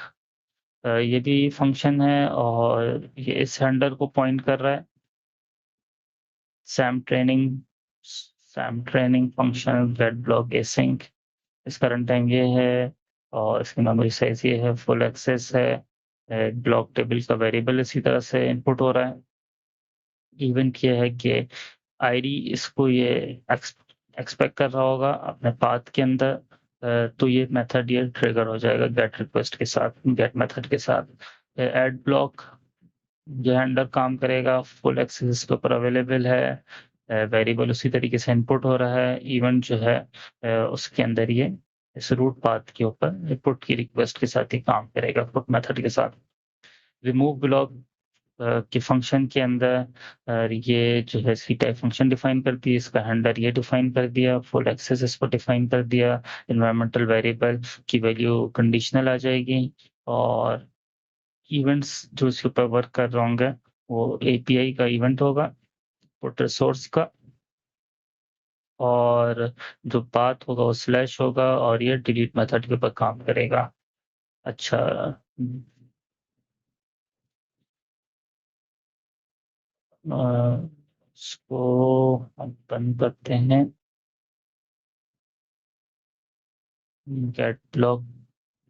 ये भी फंक्शन है और ये इस हैंडलर को पॉइंट कर रहा है। Sam training Sam training function get block async, इसका रन टाइम ये है और इसकी मेमोरी साइज ये है, फुल एक्सेस है। ब्लॉक टेबल का वेरिएबल इसी तरह से इनपुट हो रहा है। इवेंट ये है कि आईडी इसको ये एक्सपेक्ट कर रहा होगा अपने पाथ के अंदर। तो ये मेथड ये ट्रिगर हो जाएगा गेट रिक्वेस्ट के साथ, गेट मेथड के साथ। ऐड ब्लॉक जो है अंडर काम करेगा, फुल एक्सेस के ऊपर अवेलेबल है, वेरिएबल उसी तरीके से इनपुट हो रहा है। इवेंट जो है उसके अंदर ये इस रूट पाथ के ऊपर पुट की रिक्वेस्ट के साथ ही काम करेगा, पुट मेथड के साथ। रिमूव ब्लॉक के फंक्शन के अंदर ये जो है सी टाइप फंक्शन डिफाइन कर दी, इसका हैंडलर ये डिफाइन कर दिया, फुल एक्सेस इसको डिफाइन कर दिया, इन्वायरमेंटल वेरिएबल की वैल्यू कंडीशनल आ जाएगी, और इवेंट्स जो इसके ऊपर वर्क कर रहे होंगे वो एपीआई का इवेंट होगा, पुट रिसोर्स का, और जो पाथ होगा वो स्लैश होगा, और ये डिलीट मेथड के ऊपर काम करेगा। अच्छा, इसको हम बंद करते हैं। Get block,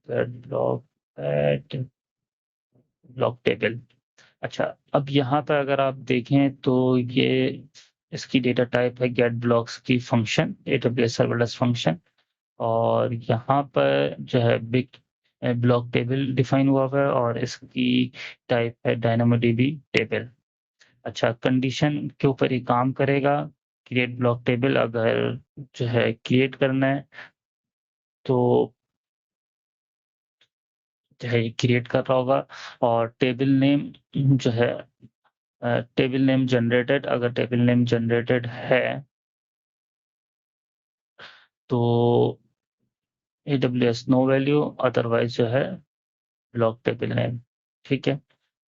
get block at block table. अच्छा, अब यहाँ पर अगर आप देखें तो ये इसकी डेटा टाइप है गेट ब्लॉक्स की फंक्शन, एडब्ल्यूएस सर्वलेस फंक्शन, और यहाँ पर जो है बिग ब्लॉक टेबल डिफाइन हुआ हुआ है, और इसकी टाइप है डायनामोडीबी टेबल। अच्छा, कंडीशन के ऊपर ही काम करेगा। क्रिएट ब्लॉक टेबल अगर जो है क्रिएट करना है तो जो है ये क्रिएट कर रहा होगा, और टेबल नेम जो है टेबल नेम जनरेटेड, अगर टेबल नेम जनरेटेड है तो AWS नो वैल्यू, अदरवाइज जो है ब्लॉक टेबल नेम। ठीक है,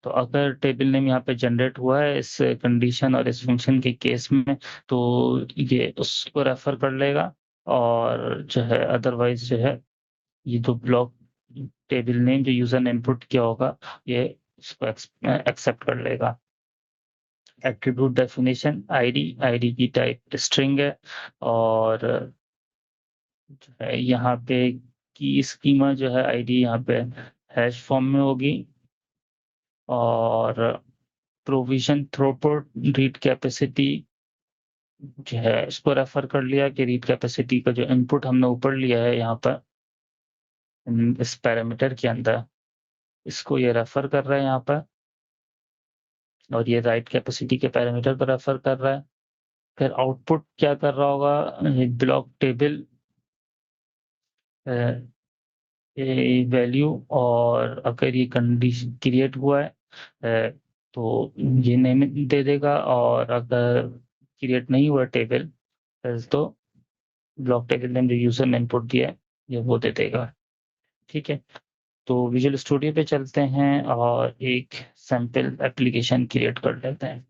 तो अगर टेबल नेम यहाँ पे जनरेट हुआ है इस कंडीशन और इस फंक्शन के केस में, तो ये उसको रेफर कर लेगा, और जो है अदरवाइज जो है ये जो ब्लॉक टेबल नेम जो यूजर ने इनपुट किया होगा ये इसको एक्सेप्ट कर लेगा। एट्रीब्यूट डेफिनेशन आईडी, आईडी की टाइप स्ट्रिंग है, और जो है यहाँ पे की स्कीमा जो है आईडी यहाँ पे हैश फॉर्म में होगी, और प्रोविजन थ्रूपुट रीड कैपेसिटी जो है इसको रेफर कर लिया कि रीड कैपेसिटी का जो इनपुट हमने ऊपर लिया है यहाँ पर इस पैरामीटर के अंदर, इसको ये रेफर कर रहा है यहाँ पर, और ये राइट कैपेसिटी के पैरामीटर पर रेफर कर रहा है। फिर आउटपुट क्या कर रहा होगा, ब्लॉक टेबल वैल्यू, और अगर ये कंडीशन क्रिएट हुआ है तो ये नेम दे देगा, और अगर क्रिएट नहीं हुआ टेबल तो ब्लॉक टेबल नेम जो यूजर ने इनपुट दिया है ये वो दे देगा। ठीक है, तो विजुअल स्टूडियो पे चलते हैं और एक सैंपल एप्लीकेशन क्रिएट कर लेते हैं।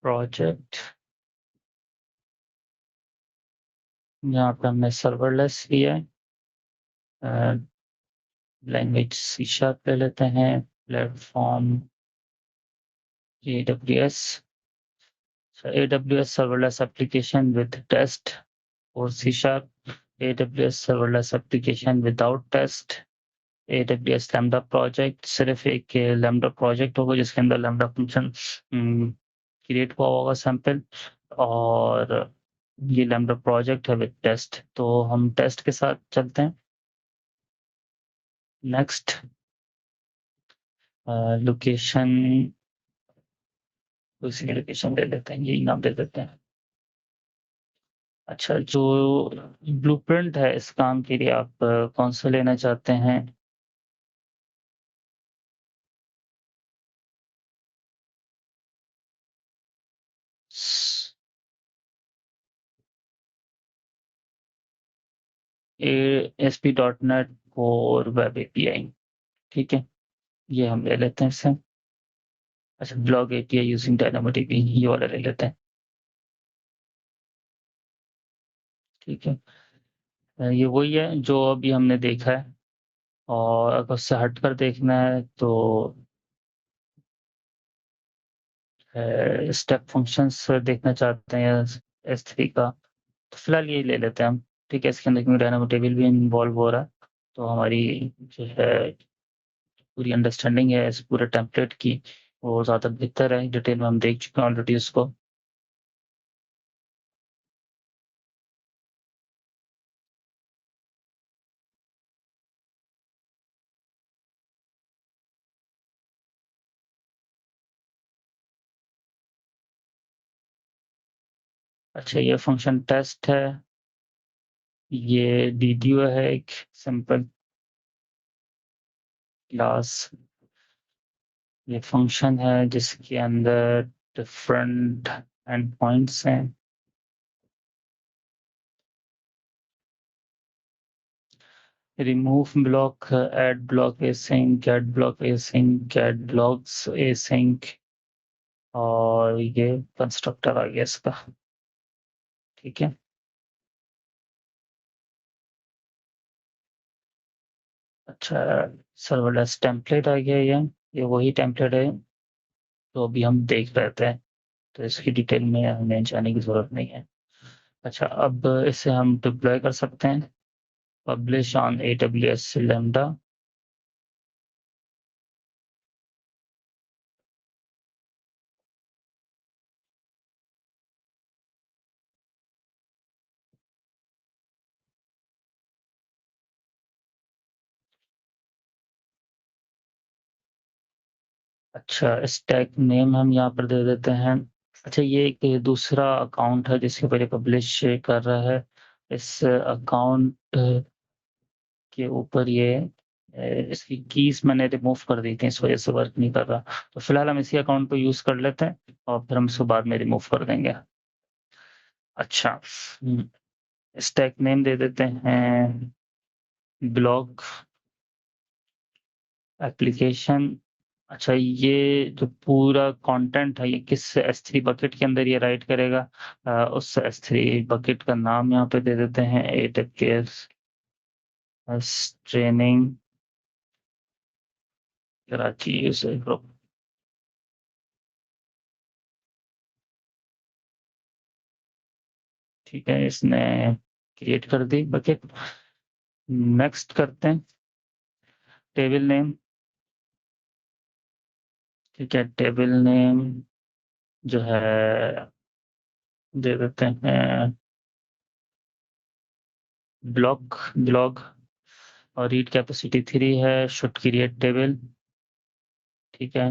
प्रोजेक्ट, यहाँ पे हमने सर्वरलेस लिया है, लैंग्वेज सी शार्प ले लेते हैं, platform AWS, AWS serverless application with test, और C sharp AWS serverless application without test, AWS lambda project, सिर्फ एक lambda project होगा जिसके अंदर lambda फंक्शन क्रिएट हुआ होगा सैंपल, और ये lambda प्रोजेक्ट है विद टेस्ट, तो हम टेस्ट के साथ चलते हैं। नेक्स्ट, लोकेशन, उसी लोकेशन दे देते हैं, यही नाम दे देते हैं। अच्छा, जो ब्लूप्रिंट है इस काम के लिए आप कौन सा लेना चाहते हैं? ASP.NET और वेब API, ठीक है, ये हम ले लेते हैं इससे। अच्छा, ब्लॉग API यूजिंग DynamoDB, ये वाला ले लेते हैं। ठीक है, ये वही है जो अभी हमने देखा है, और अगर उससे हटकर देखना है तो स्टेप फंक्शंस देखना चाहते हैं या S3 का, तो फिलहाल ये ले लेते हैं हम। ठीक है, इसके अंदर क्योंकि डायनामो टेबल भी इन्वॉल्व हो रहा है, तो हमारी जो है पूरी अंडरस्टैंडिंग है इस पूरे टेम्पलेट की, वो ज़्यादा बेहतर है, डिटेल में हम देख चुके हैं ऑलरेडी उसको। अच्छा, ये फंक्शन टेस्ट है, ये DDO है, एक सिंपल क्लास, ये फंक्शन है जिसके अंदर डिफरेंट एंड पॉइंट्स हैं। Remove block, add block async, get block async, get blocks async, और ये कंस्ट्रक्टर आ गया इसका। ठीक है, अच्छा, सर्वलेस टेम्पलेट आ गया ये वही टेम्पलेट है तो अभी हम देख रहे थे, तो इसकी डिटेल में हमें जाने की जरूरत नहीं है। अच्छा, अब इसे हम डिप्लॉय कर सकते हैं, पब्लिश ऑन AWS lambda। अच्छा, स्टैक नेम हम यहाँ पर दे देते हैं। अच्छा, ये एक दूसरा अकाउंट है जिसके पहले पब्लिश कर रहा है, इस अकाउंट के ऊपर ये इसकी कीज मैंने रिमूव कर दी थी, इस वजह से वर्क नहीं कर रहा, तो फिलहाल हम इसी अकाउंट को यूज कर लेते हैं और फिर हम इसको बाद में रिमूव कर देंगे। अच्छा, स्टैक नेम दे देते हैं ब्लॉग एप्लीकेशन। अच्छा, ये जो पूरा कंटेंट है ये किस S3 बकेट के अंदर ये राइट करेगा, उस S3 बकेट का नाम यहाँ पे दे देते हैं AWS training Karachi user group. ठीक है, इसने क्रिएट कर दी बकेट। नेक्स्ट करते हैं, टेबल नेम। ठीक है, टेबल नेम जो है दे देते हैं ब्लॉक, ब्लॉग, और रीड कैपेसिटी 3 है, शुड क्रिएट टेबल। ठीक है,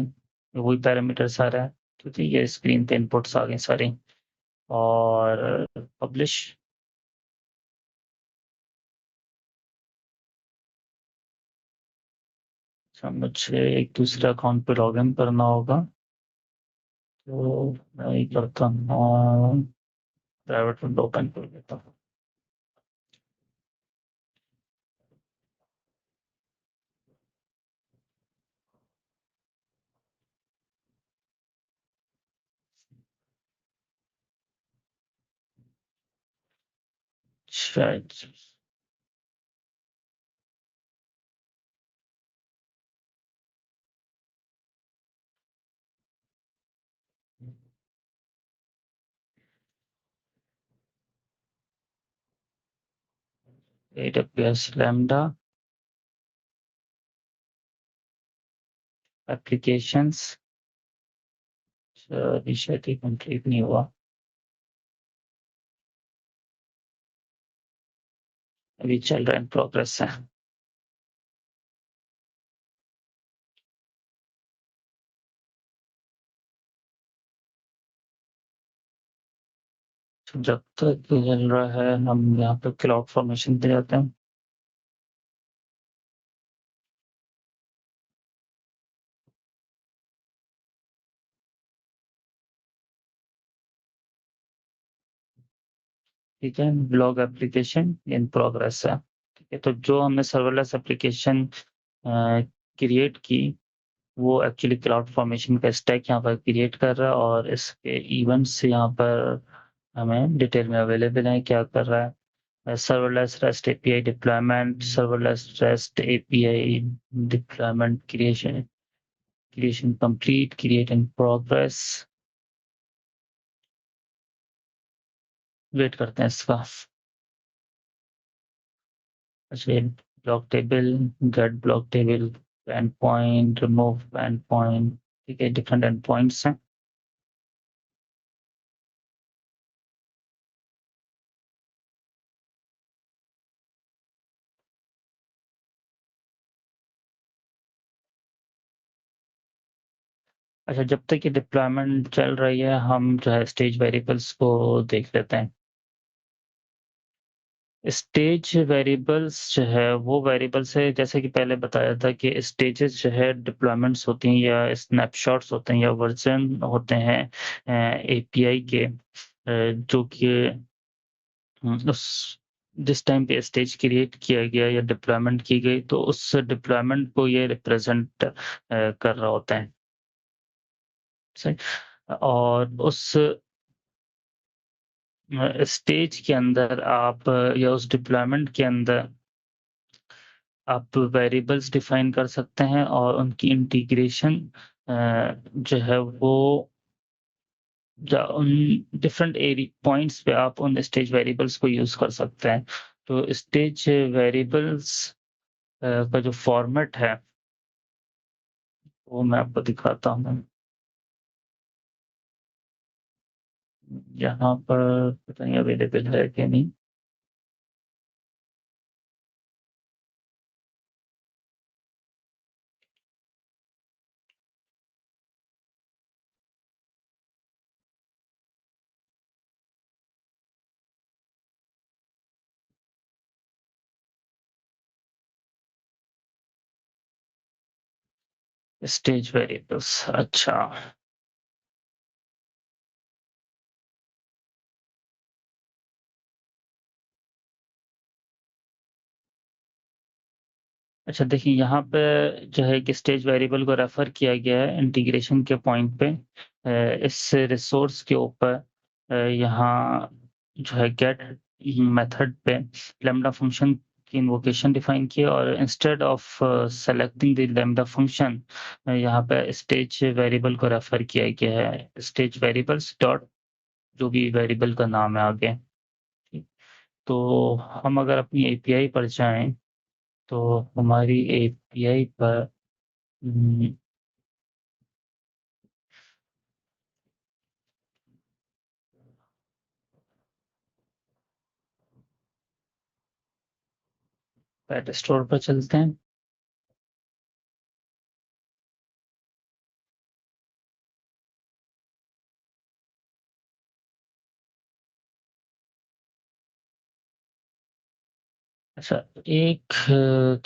वही पैरामीटर सारा है। तो ठीक है, स्क्रीन पे इनपुट्स आ गए सारे। और पब्लिश। अच्छा, मुझे एक दूसरे अकाउंट पे लॉगिन करना होगा, तो मैं ये करता हूँ, प्राइवेट विंडो ओपन कर देता हूँ। शायद AWS लैम्डा एप्लीकेशंस, अभी शायद ही कंप्लीट नहीं हुआ, अभी चल रहा है, इन प्रोग्रेस है। तो जब तक ये चल रहा है, हम यहाँ पे क्लाउड फॉर्मेशन पे जाते हैं। ठीक है, ब्लॉग एप्लीकेशन इन प्रोग्रेस है। ठीक है, तो जो हमने सर्वरलेस एप्लीकेशन क्रिएट की, वो एक्चुअली क्लाउड फॉर्मेशन का स्टैक यहाँ पर क्रिएट कर रहा है, और इसके इवेंट्स यहाँ पर हमें डिटेल में अवेलेबल है, क्या कर रहा है। Serverless rest API deployment, serverless rest API deployment creation, creation complete, create in progress. Wait करते हैं इसका। अच्छा, block table, get block table, end point, remove end point. ठीक है, डिफरेंट एंड पॉइंट्स हैं। अच्छा, जब तक ये डिप्लॉयमेंट चल रही है, हम जो है स्टेज वेरिएबल्स को देख लेते हैं। स्टेज वेरिएबल्स जो है वो वेरिएबल्स है, जैसे कि पहले बताया था कि स्टेजेस जो है डिप्लॉयमेंट्स होती हैं, या स्नैपशॉट्स होते हैं, या वर्जन होते हैं एपीआई के, जो कि उस जिस टाइम पे स्टेज क्रिएट किया गया या डिप्लॉयमेंट की गई, तो उस डिप्लॉयमेंट को ये रिप्रेजेंट कर रहा होता है। सही। और उस स्टेज के अंदर आप या उस डिप्लॉयमेंट के अंदर आप वेरिएबल्स डिफाइन कर सकते हैं, और उनकी इंटीग्रेशन जो है वो उन डिफरेंट एरी पॉइंट्स पे आप उन स्टेज वेरिएबल्स को यूज कर सकते हैं। तो स्टेज वेरिएबल्स का जो फॉर्मेट है, वो मैं आपको दिखाता हूँ। यहाँ पर पता नहीं अवेलेबल है कि नहीं। स्टेज वेरिएबल्स, अच्छा। अच्छा, देखिए यहाँ पे जो है कि स्टेज वेरिएबल को रेफर किया गया है इंटीग्रेशन के पॉइंट पे। इस रिसोर्स के ऊपर यहाँ जो है गेट मेथड पे लैम्डा फंक्शन की इन्वोकेशन डिफाइन की है, और instead of selecting the lambda function, यहाँ पे स्टेज वेरिएबल को रेफर किया गया है, स्टेज वेरिएबल्स डॉट जो भी वेरिएबल का नाम है आगे। ठीक। तो हम अगर अपनी एपीआई पर जाएं, तो हमारी एपीआई पर पैट स्टोर पर चलते हैं। अच्छा, एक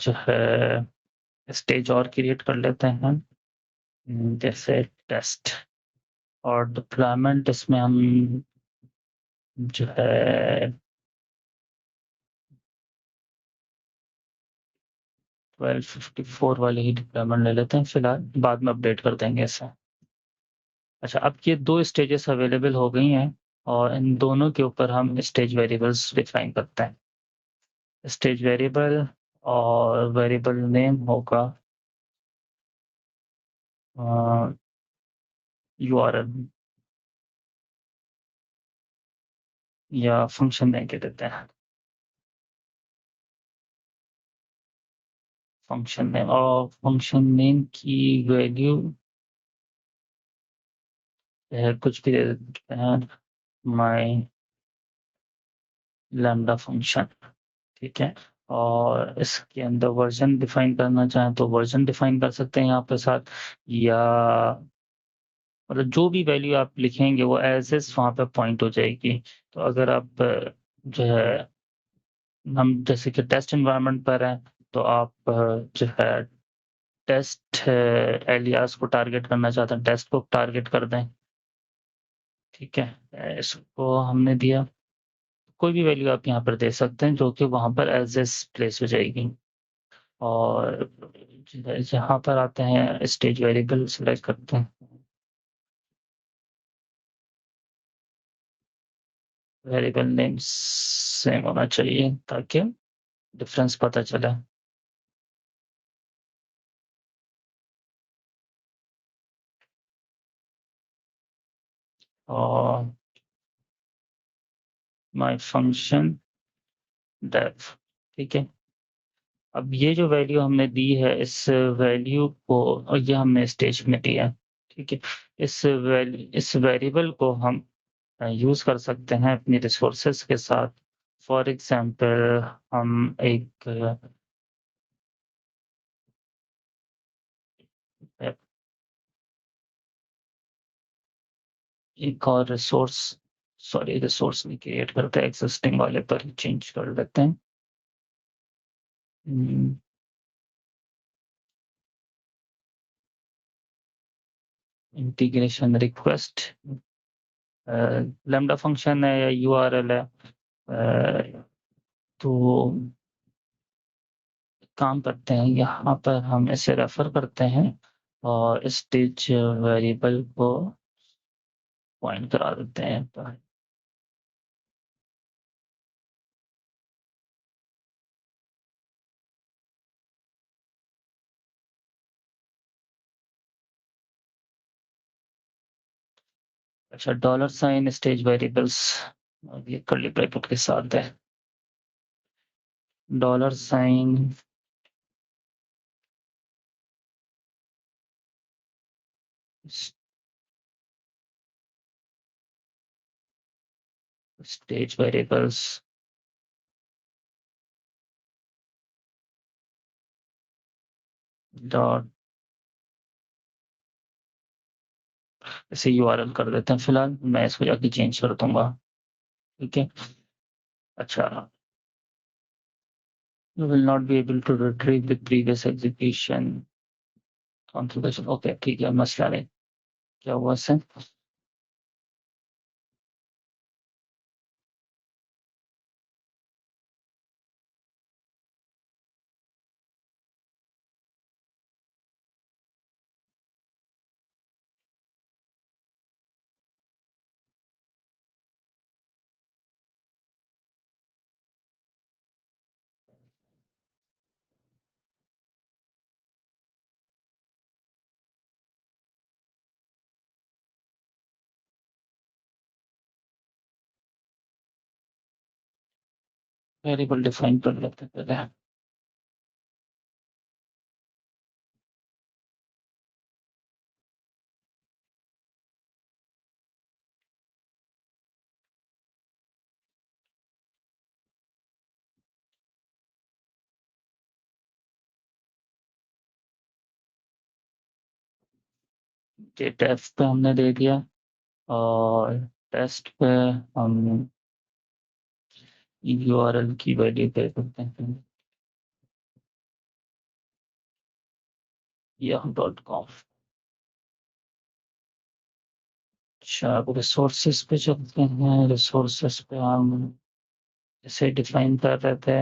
जो है स्टेज और क्रिएट कर लेते हैं, जैसे टेस्ट और डिप्लॉयमेंट। इसमें हम जो है 1254 वाले ही डिप्लॉयमेंट ले लेते हैं फिलहाल, बाद में अपडेट कर देंगे इसे। अच्छा, अब ये दो स्टेजेस अवेलेबल हो गई हैं और इन दोनों के ऊपर हम स्टेज वेरिएबल्स डिफाइन करते हैं। स्टेज वेरिएबल और वेरिएबल नेम होगा URL या फंक्शन नेम के देते हैं, फंक्शन नेम। और फंक्शन नेम की वैल्यू कुछ भी दे देते हैं, माई लैम्डा फंक्शन। ठीक है, और इसके अंदर वर्जन डिफाइन करना चाहें तो वर्जन डिफाइन कर सकते हैं यहाँ पे साथ, या मतलब जो भी वैल्यू आप लिखेंगे वो एज एज वहाँ पे पॉइंट हो जाएगी। तो अगर आप जो है हम जैसे कि टेस्ट एनवायरनमेंट पर हैं, तो आप जो है टेस्ट एलियास को टारगेट करना चाहते हैं, टेस्ट को टारगेट कर दें। ठीक है, इसको हमने दिया, कोई भी वैल्यू आप यहाँ पर दे सकते हैं जो कि वहाँ पर एज एज प्लेस हो जाएगी। और जहाँ पर आते हैं स्टेज वेरिएबल सेलेक्ट करते हैं, वेरिएबल नेम सेम होना चाहिए ताकि डिफरेंस पता चले। और माय फंक्शन डेफ। ठीक है, अब ये जो वैल्यू हमने दी है, इस वैल्यू को, और ये हमने स्टेज में दिया है। ठीक है, इस वेरिएबल को हम यूज कर सकते हैं अपनी रिसोर्सेस के साथ। फॉर एग्जांपल हम एक और रिसोर्स, सॉरी रिसोर्स नहीं क्रिएट करते, एग्जिस्टिंग वाले पर ही चेंज कर लेते हैं। इंटीग्रेशन रिक्वेस्ट, लैम्डा फंक्शन है या यूआरएल है, तो काम करते हैं यहाँ पर हम इसे रेफर करते हैं और स्टेज वेरिएबल को पॉइंट करा देते हैं पर। अच्छा, डॉलर साइन स्टेज वेरिएबल्स, ये कर्ली ब्रैकेट के साथ है। Dollar sign stage variables dot, इसे यूआरएल कर देते हैं फिलहाल, मैं इसको जाके चेंज कर दूंगा। ठीक है, अच्छा, you will not be able to retrieve the previous execution configuration। Okay ठीक है, मसला नहीं, क्या हुआ से। वेरिएबल डिफाइन कर लेते हैं पहले। ये डेफ पे हमने दे दिया, और टेस्ट पे हम URL की वैल्यू दे सकते हैं yahoo.com। अच्छा, अब रिसोर्सेस पे चलते हैं। रिसोर्सेस पे हम जैसे डिफाइन कर रहे थे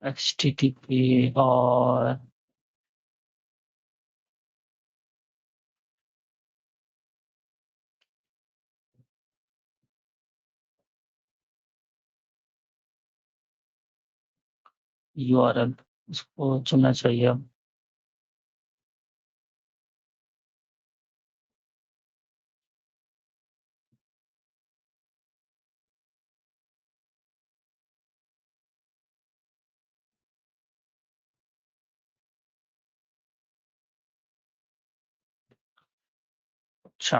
HTTP और URL, उसको चुनना चाहिए अब। अच्छा,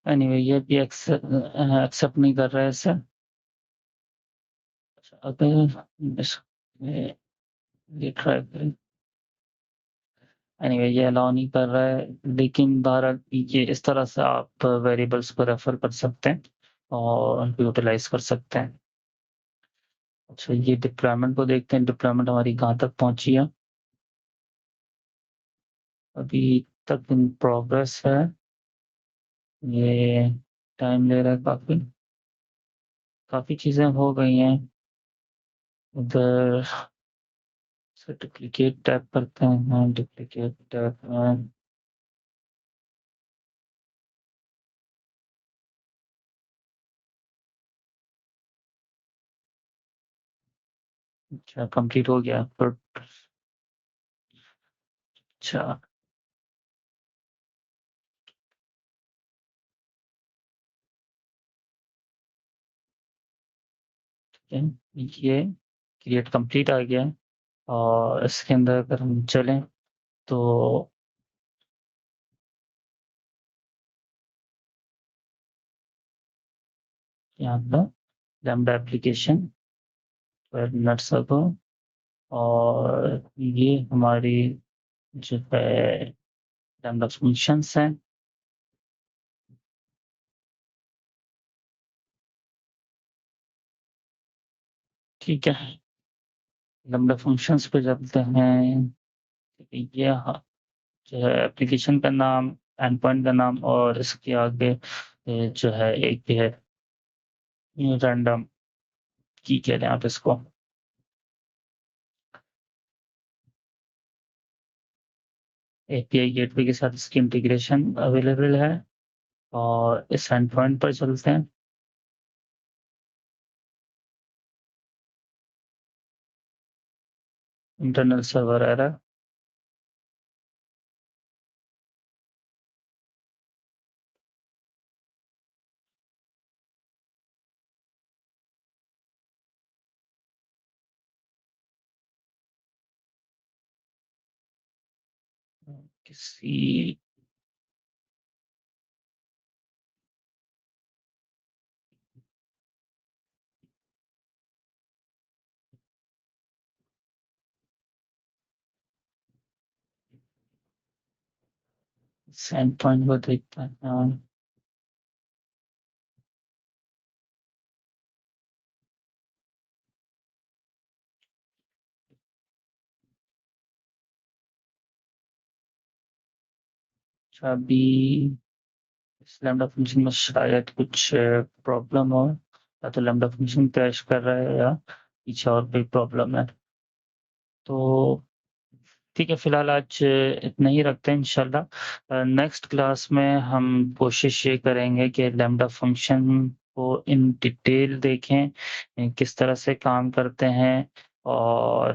एनीवे ये भी एक्सेप्ट नहीं कर रहा है इसे। अच्छा, अगर ये ट्राई करें। एनीवे ये अलाउ नहीं कर रहा है, लेकिन बहरहाल ये इस तरह से आप वेरिएबल्स को रेफर कर सकते हैं और उनको यूटिलाइज कर सकते हैं। अच्छा, ये डिप्लॉयमेंट को देखते हैं, डिप्लॉयमेंट हमारी कहाँ तक पहुंची है। अभी तक इन प्रोग्रेस है। ये टाइम ले रहा है काफी। काफी चीजें हो गई हैं। उधर से डुप्लीकेट टैप करते हैं, डुप्लीकेट टैप में अच्छा कंप्लीट हो गया पर। अच्छा, ये क्रिएट कंप्लीट आ गया है। और इसके अंदर अगर हम चलें तो यहाँ पर लैम्डा एप्लीकेशन पर नट सर्वर, और ये हमारी जो है लैम्डा फंक्शंस हैं। ठीक है, लैम्डा फंक्शंस पे चलते हैं। ये जो है एप्लीकेशन का नाम, एंड पॉइंट का नाम, और इसके आगे जो है एक है रैंडम की कह रहे हैं आप इसको। API गेटवे के साथ इसकी इंटीग्रेशन अवेलेबल है। और इस एंड पॉइंट पर चलते हैं। Internal server error. किसी एंड पॉइंट को देखते हैं। अच्छा, अभी इस लैम्डा फंक्शन में शायद कुछ प्रॉब्लम हो, या तो लैम्डा फंक्शन क्रैश कर रहा है या पीछे और कोई प्रॉब्लम है। तो ठीक है, फिलहाल आज इतना ही रखते हैं। इंशाल्लाह नेक्स्ट क्लास में हम कोशिश ये करेंगे कि लैम्डा फंक्शन को इन डिटेल देखें, किस तरह से काम करते हैं, और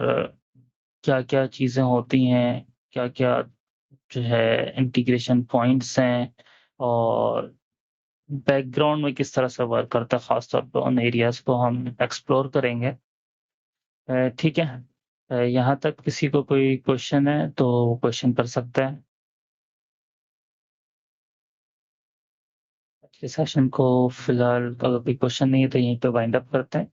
क्या क्या चीज़ें होती हैं, क्या क्या जो है इंटीग्रेशन पॉइंट्स हैं, और बैकग्राउंड में किस तरह से वर्क करता है। खासतौर पर उन एरियाज को हम एक्सप्लोर करेंगे। ठीक है, यहाँ तक किसी को कोई क्वेश्चन है तो क्वेश्चन कर सकता है। इस सेशन को फिलहाल अगर कोई क्वेश्चन नहीं है तो यहीं पे वाइंड अप करते हैं।